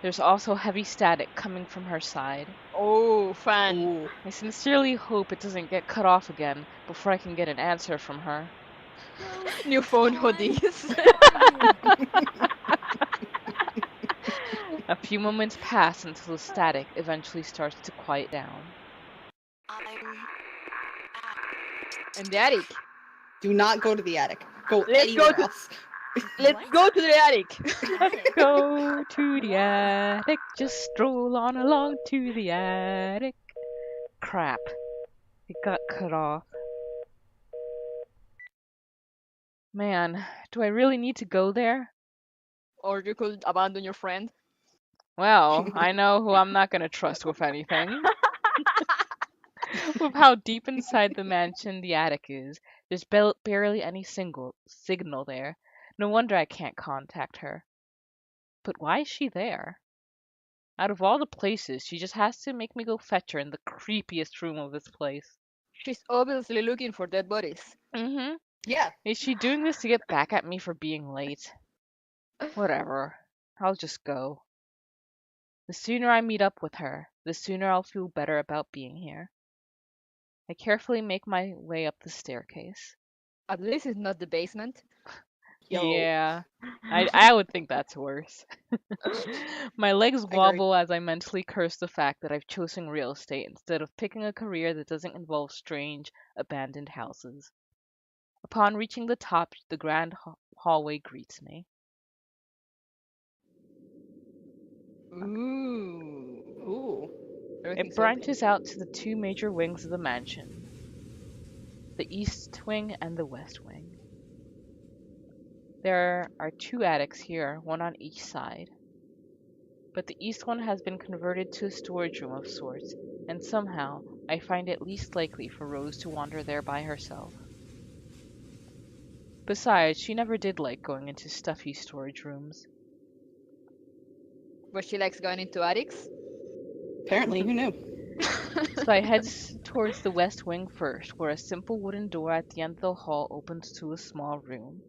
There's also heavy static coming from her side. Oh, fun. Ooh. I sincerely hope it doesn't get cut off again before I can get an answer from her. Rose, New phone come on. hoodies. Where are you? A few moments pass until the static eventually starts to quiet down. I'm In the attic. Do not go to the attic. Go Let's go anywhere to- else. Let's What? go to the attic. Attic? Go to the attic, just stroll on along to the attic. Crap. It got cut off. Man, do I really need to go there? Or you could abandon your friend. Well, I know who I'm not gonna trust with anything. With how deep inside the mansion the attic is, there's barely any signal there. No wonder I can't contact her. But why is she there? Out of all the places, she just has to make me go fetch her in the creepiest room of this place. She's obviously looking for dead bodies. Mm-hmm. Yeah. Is she doing this to get back at me for being late? Whatever. I'll just go. The sooner I meet up with her, the sooner I'll feel better about being here. I carefully make my way up the staircase. At least it's not the basement. Yo. Yeah, I would think that's worse. My legs agree. wobble as I mentally curse the fact that I've chosen real estate instead of picking a career that doesn't involve strange, abandoned houses. Upon reaching the top, the grand hallway greets me. Ooh. Ooh. Everything's It branches out to the two major wings of the mansion, the east wing and the west wing. There are two attics here, one on each side. But the east one has been converted to a storage room of sorts, and somehow I find it least likely for Rose to wander there by herself. Besides, she never did like going into stuffy storage rooms. But she likes going into attics. Apparently, who knew? So I head towards the west wing first, where a simple wooden door at the end of the hall opens to a small room.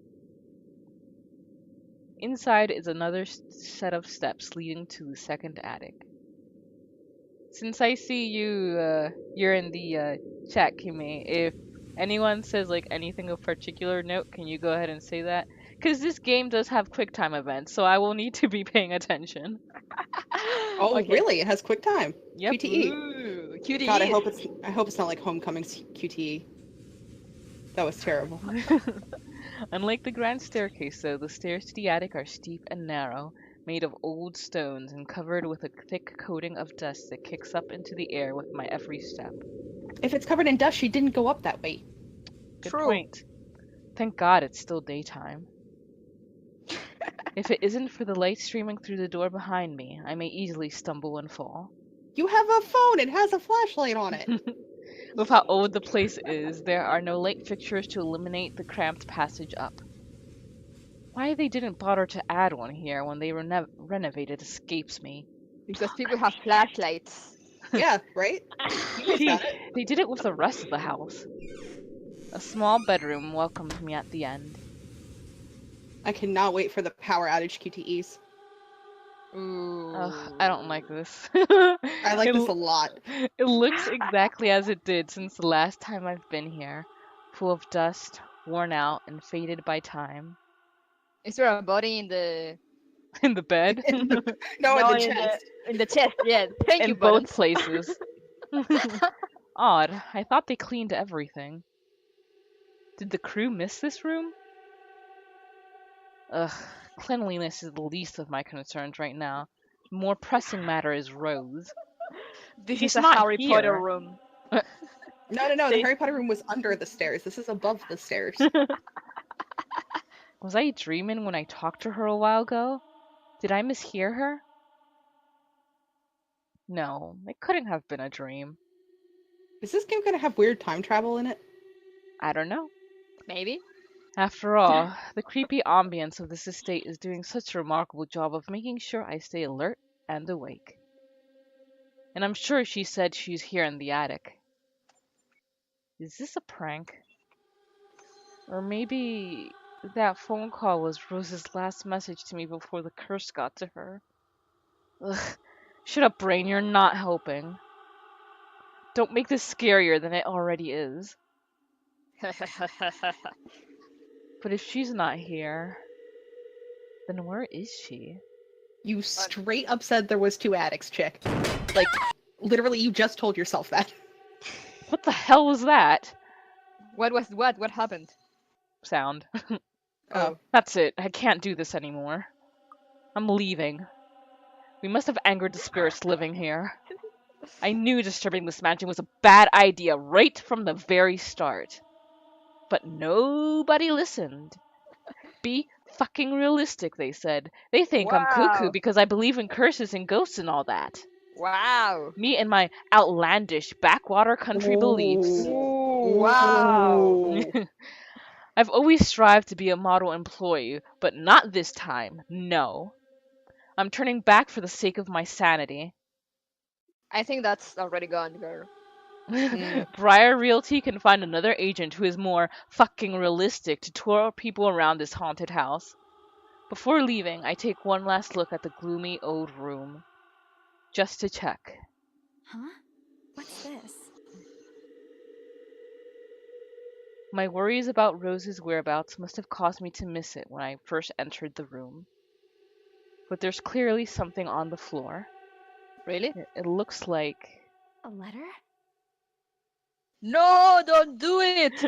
Inside is another set of steps leading to the second attic. Since I see you're in the chat, Kimi, if anyone says like anything of particular note, can you go ahead and say that? Because this game does have QuickTime events, so I will need to be paying attention. Oh, Okay. really? It has QuickTime. Yep. QTE. Ooh, cutie. God, I hope it's not like Homecoming's QTE. That was terrible. Unlike the grand staircase, though, the stairs to the attic are steep and narrow, made of old stones and covered with a thick coating of dust that kicks up into the air with my every step. If it's covered in dust, she didn't go up that way. Good True. point. Thank God it's still daytime. If it isn't for the light streaming through the door behind me, I may easily stumble and fall. You have a phone. It has a flashlight on it. With how old the place is, there are no light fixtures to illuminate the cramped passage up. Why they didn't bother to add one here when they renovated escapes me. Because people have flashlights. Yeah, right? You guys See, got it. they did it with the rest of the house. A small bedroom welcomed me at the end. I cannot wait for the power outage QTEs. Ooh. Ugh, I don't like this. I like It this a l- lot. It looks exactly as it did since the last time I've been here. Full of dust, worn out, and faded by time. Is there a body in the In the bed? No, in the chest. in the chest? Yeah. Thank In you, both Buttons. places. Odd. I thought they cleaned everything. Did the crew miss this room? Ugh, cleanliness is the least of my concerns right now. The more pressing matter is Rose. This She's is a not Harry Potter here. room. No, the They- Harry Potter room was under the stairs. This is above the stairs. Was I dreaming when I talked to her a while ago? Did I mishear her? No, it couldn't have been a dream. Is this game gonna have weird time travel in it? I don't know. Maybe. After all, the creepy ambience of this estate is doing such a remarkable job of making sure I stay alert and awake. And I'm sure she said she's here in the attic. Is this a prank? Or maybe that phone call was Rose's last message to me before the curse got to her. Ugh. Shut up, brain, you're not helping. Don't make this scarier than it already is. But if she's not here, then where is she? You straight up said there was 2 attics, chick. Like, literally, you just told yourself that. What the hell was that? What was what? What happened? Sound. Oh. That's it. I can't do this anymore. I'm leaving. We must have angered the spirits living here. I knew disturbing this mansion was a bad idea right from the very start. But nobody listened. Be fucking realistic, they said. They think I'm cuckoo Wow. because I believe in curses and ghosts and all that. Wow. Me and my outlandish backwater country beliefs. Ooh, wow. I've always strived to be a model employee, but not this time. No. I'm turning back for the sake of my sanity. I think that's already gone, girl. Briar Realty can find another agent who is more fucking realistic to tour people around this haunted house. Before leaving, I take one last look at the gloomy old room. Just to check. Huh? What's this? My worries about Rose's whereabouts must have caused me to miss it when I first entered the room. But there's clearly something on the floor. Really? It looks like... A letter? No, don't do it.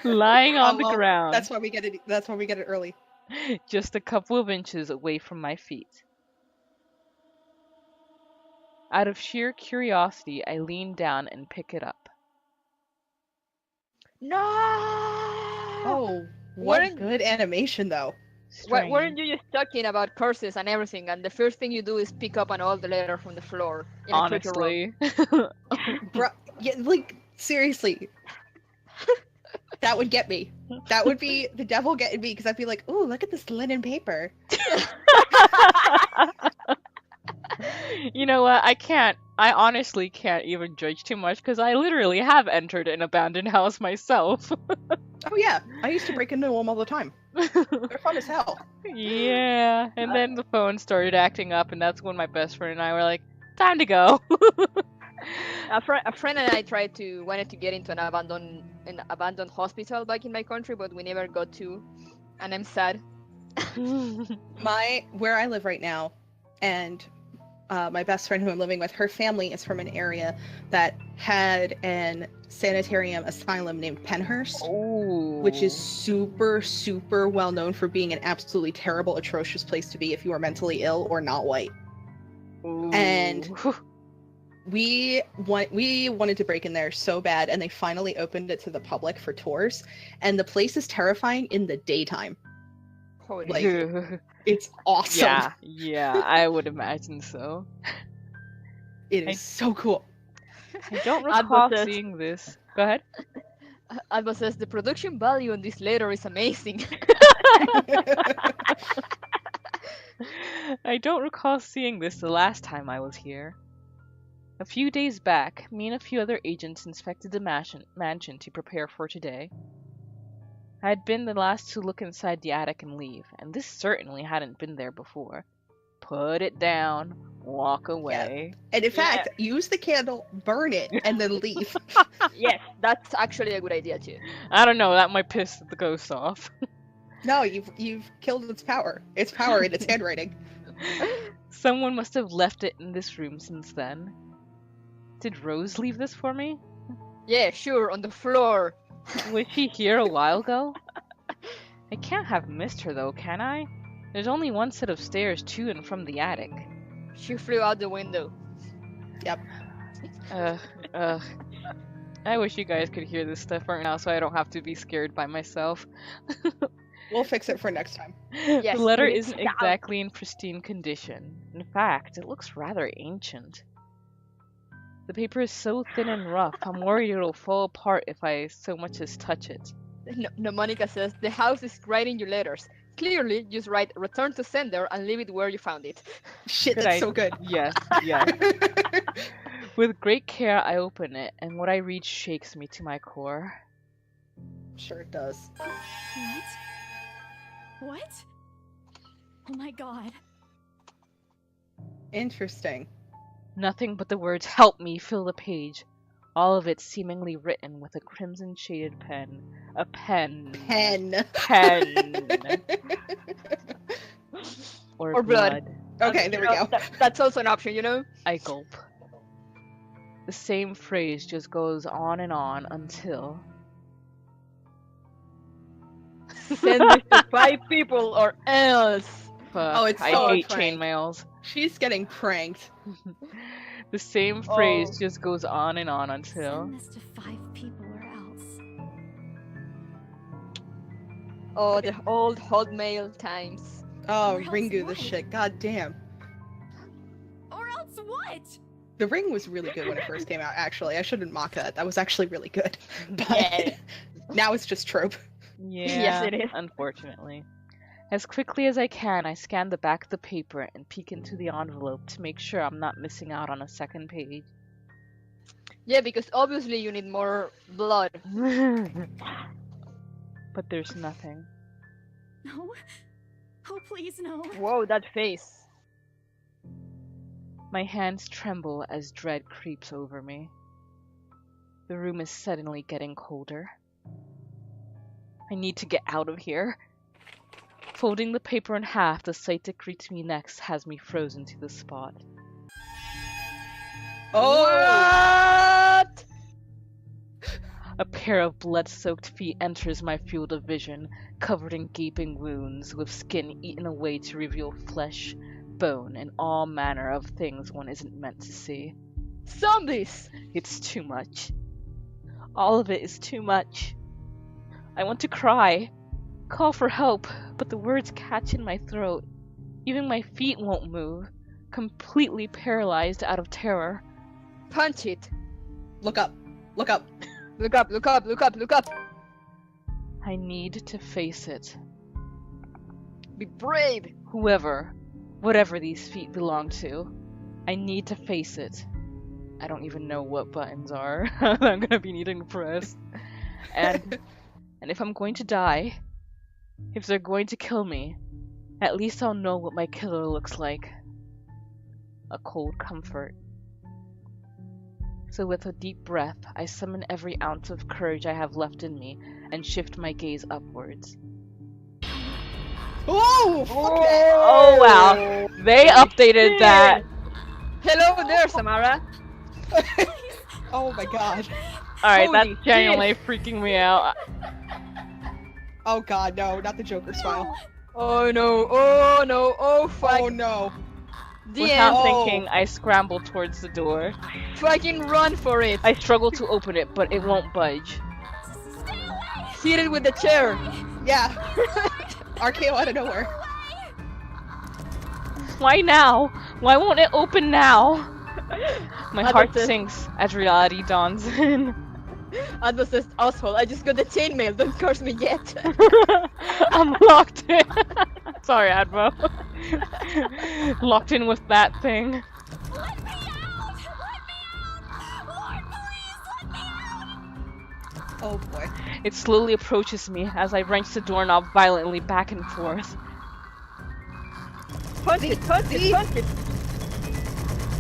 lying on the Well, ground. That's why we get it. That's why we get it early. Just a couple of inches away from my feet. Out of sheer curiosity, I lean down and pick it up. No. Oh, what Weren't- good animation, though. Strange. Weren't you just talking about curses and everything, and the first thing you do is pick up an old letter from the floor in a creepy room? Honestly. Bro, yeah, like, seriously. That would get me. That would be the devil getting me, because I'd be like, ooh, look at this linen paper. You know what? I honestly can't even judge too much because I literally have entered an abandoned house myself. Oh yeah, I used to break into them all the time. They're fun as hell. Yeah, and then the phone started acting up, and that's when my best friend and I were like, time to go. A friend and I wanted to get into an abandoned hospital back in my country, but we never got to, and I'm sad. Where I live right now, and my best friend who I'm living with, her family is from an area that had an sanitarium asylum named Penhurst, which is super, super well known for being an absolutely terrible, atrocious place to be if you are mentally ill or not white. Ooh. And we wanted to break in there so bad, and they finally opened it to the public for tours, and the place is terrifying in the daytime. Holy Like, shit. it's awesome. Yeah, I would imagine so. It is so cool. I don't recall Alba says- seeing this. Go ahead. Alba says the production value on this letter is amazing. I don't recall seeing this the last time I was here. A few days back, me and a few other agents inspected the mansion to prepare for today. I had been the last to look inside the attic and leave, and this certainly hadn't been there before. Put it down, walk away. And in fact, use the candle, burn it, and then leave. Yes, that's actually a good idea too. I don't know, that might piss the ghost off. No, you've killed its power. Its power in its handwriting. Someone must have left it in this room since then. Did Rose leave this for me? Yeah, sure, on the floor. Was she here a while ago? I can't have missed her though, can I? There's only one set of stairs to and from the attic. She flew out the window. Yep. I wish you guys could hear this stuff right now so I don't have to be scared by myself. We'll fix it for next time. Yes, The letter we- isn't exactly in pristine condition. In fact, it looks rather ancient. The paper is so thin and rough, I'm worried it'll fall apart if I so much as touch it. No, Monica says the house is writing you letters. Clearly, just write return to sender and leave it where you found it. Shit, Good that's so good. Yes, yes. With great care, I open it, and what I read shakes me to my core. Sure it does. What? What? Oh my god. Interesting. Nothing but the words "help me" fill the page. All of it seemingly written with a crimson shaded pen. A pen. Pen. Pen. Or blood. Okay, there we go. That's also an option, you know? I gulp. The same phrase just goes on and on until... Send this to 5 people or else. Fuck, Oh, it's I so hate prank. chainmails. She's getting pranked. The same phrase just goes on and on until... Send this to 5 people or else. Oh, the old Hotmail times. Oh, Or else Ringu, this what? shit. God damn. Or else what? The Ring was really good when it first came out, actually. I shouldn't mock that. That was actually really good. But Yeah. now it's just trope. Yeah, Yes, it is. unfortunately. As quickly as I can, I scan the back of the paper and peek into the envelope to make sure I'm not missing out on a second page. Yeah, because obviously you need more blood. But there's nothing. No. Oh, please, no. Whoa, that face. My hands tremble as dread creeps over me. The room is suddenly getting colder. I need to get out of here. Folding the paper in half, the sight that greets me next has me frozen to the spot. What? A pair of blood-soaked feet enters my field of vision, covered in gaping wounds, with skin eaten away to reveal flesh, bone, and all manner of things one isn't meant to see. Zombies! It's too much. All of it is too much. I want to cry, call for help, but the words catch in my throat. Even my feet won't move, completely paralyzed out of terror. Punch it. Look up. Look up. Look up, look up, look up, look up. I need to face it. Be brave. Whatever these feet belong to, I need to face it. I don't even know what buttons are that I'm gonna be needing to press. And if I'm going to die, if they're going to kill me, at least I'll know what my killer looks like. A cold comfort. So with a deep breath, I summon every ounce of courage I have left in me and shift my gaze upwards. Oh! Fuck that! Oh wow, they updated that. Hello there, Samara. Oh my god. Alright, Holy that's genuinely freaking me out. Oh god, no, not the Joker smile. Oh no, oh no, oh fuck. Oh no. The Without end. thinking, I scramble towards the door. Fucking run for it. I struggle to open it, but it won't budge. Hit it with the chair. Yeah. RKO out of nowhere. Why now? Why won't it open now? My heart Advocate. sinks as reality dawns in. Advo says, asshole, I just got the chainmail, don't curse me yet. I'm locked in. Sorry, Advo. Locked in with that thing. Let me out! Let me out! Lord, please, let me out! Oh boy. It slowly approaches me as I wrench the doorknob violently back and forth. Punch it, punch it, punch it.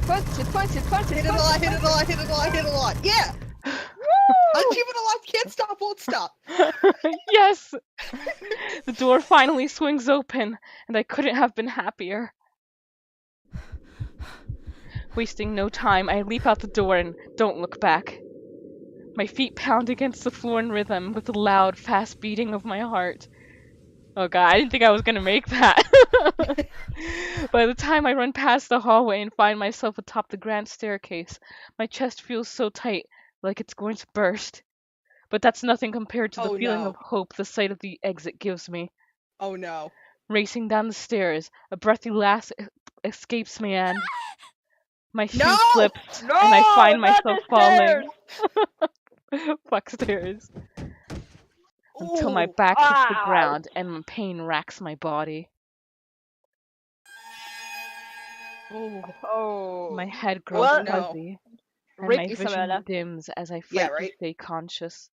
Punch it, punch it, punch it. Hit it a lot, hit it a lot, hit it a lot, hit it a lot. Yeah! Achievement alive, can't stop, won't stop. Yes! The door finally swings open, and I couldn't have been happier. Wasting no time, I leap out the door and don't look back. My feet pound against the floor in rhythm with the loud, fast beating of my heart. Oh god, I didn't think I was gonna make that. By the time I run past the hallway and find myself atop the grand staircase, my chest feels so tight, like it's going to burst. But that's nothing compared to the Oh, feeling no. of hope the sight of the exit gives me. Oh no. Racing down the stairs, a breathy laugh escapes me and my shoe No! slips No, and I find not myself the stairs. falling. Fuck stairs. until my Ooh, back hits the ouch. ground and my pain racks my body. Oh, Oh. My head grows Well, no. fuzzy, and Rip my vision Isabella. dims as I Yeah, fight to right? stay conscious.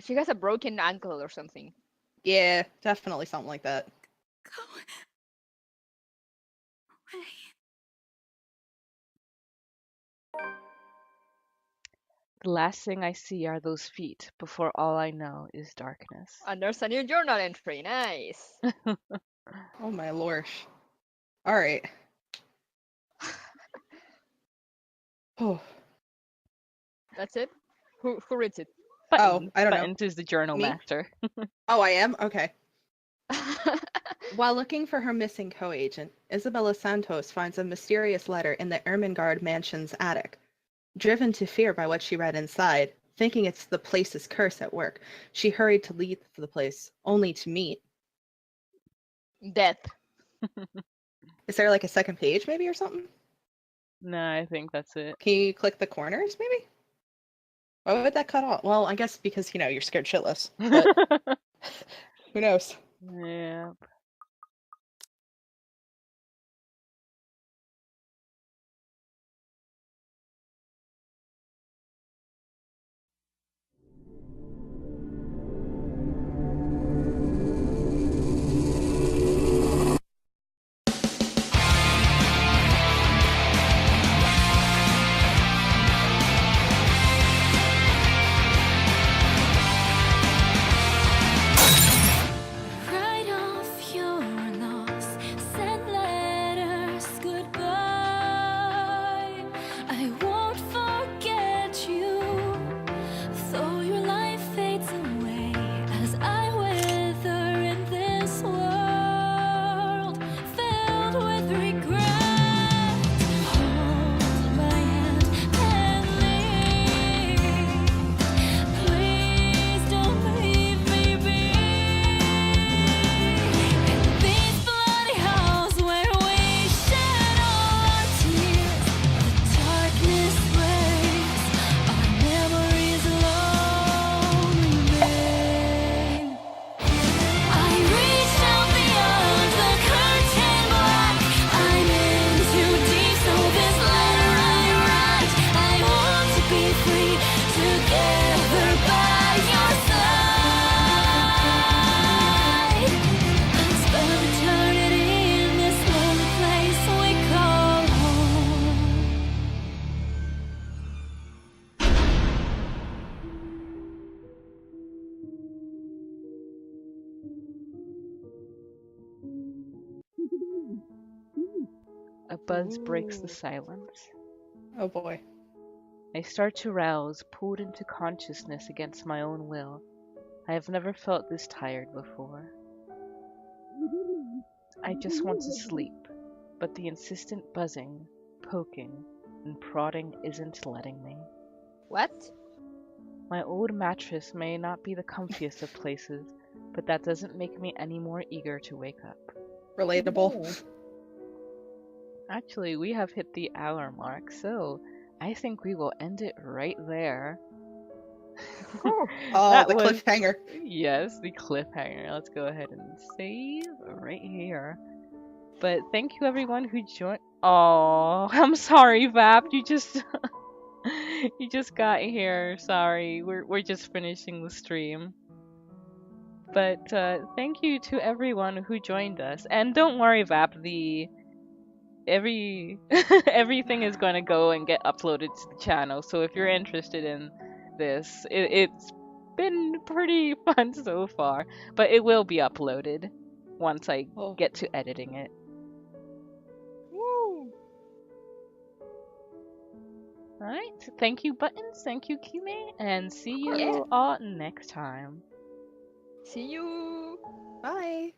She has a broken ankle or something. Yeah, definitely something like that. Go away. The last thing I see are those feet before all I know is darkness. And there's a new journal entry. Nice. Oh my lorsh. Alright. Oh. That's it. Who reads it? Buttons. I don't know. Buttons is the journal Me? master. Oh, I am? Okay. While looking for her missing co-agent, Isabella Santos finds a mysterious letter in the Ermengarde mansion's attic. Driven to fear by what she read inside, thinking it's the place's curse at work, she hurried to leave the place, only to meet. Death. Is there like a second page maybe or something? No, I think that's it. Can you click the corners maybe? Why would that cut off? Well, I guess because, you're scared shitless. But who knows? Yeah. Write off your loss, send letters goodbye. I won't forget you, though your life fades away as I wither in this world filled with regret. Hold my hand and leave. Please don't leave me be. In these bloody halls where we shed all our tears, the darkness reigns, our memories alone remain. I reach out beyond the curtain black. I'm in too deep, so this letter I write. I want to be free, together by your side. And spend eternity in this lonely place we call home. A buzz breaks the silence. Oh boy. I start to rouse, pulled into consciousness against my own will. I have never felt this tired before. I just want to sleep, but the insistent buzzing, poking, and prodding isn't letting me. What? My old mattress may not be the comfiest of places, but that doesn't make me any more eager to wake up. Relatable. Actually, we have hit the hour mark, so I think we will end it right there. Oh, That the was- cliffhanger. Yes, the cliffhanger. Let's go ahead and save right here. But thank you everyone who joined. Oh, I'm sorry, Vap. You just you just got here. Sorry, we're just finishing the stream. But thank you to everyone who joined us, and don't worry, Vap. Everything is going to go and get uploaded to the channel. So if you're interested in this, it's been pretty fun so far, but it will be uploaded once I get to editing it. Woo! Alright, thank you Buttons, thank you Kime, and see you Yeah. all next time. See you. Bye.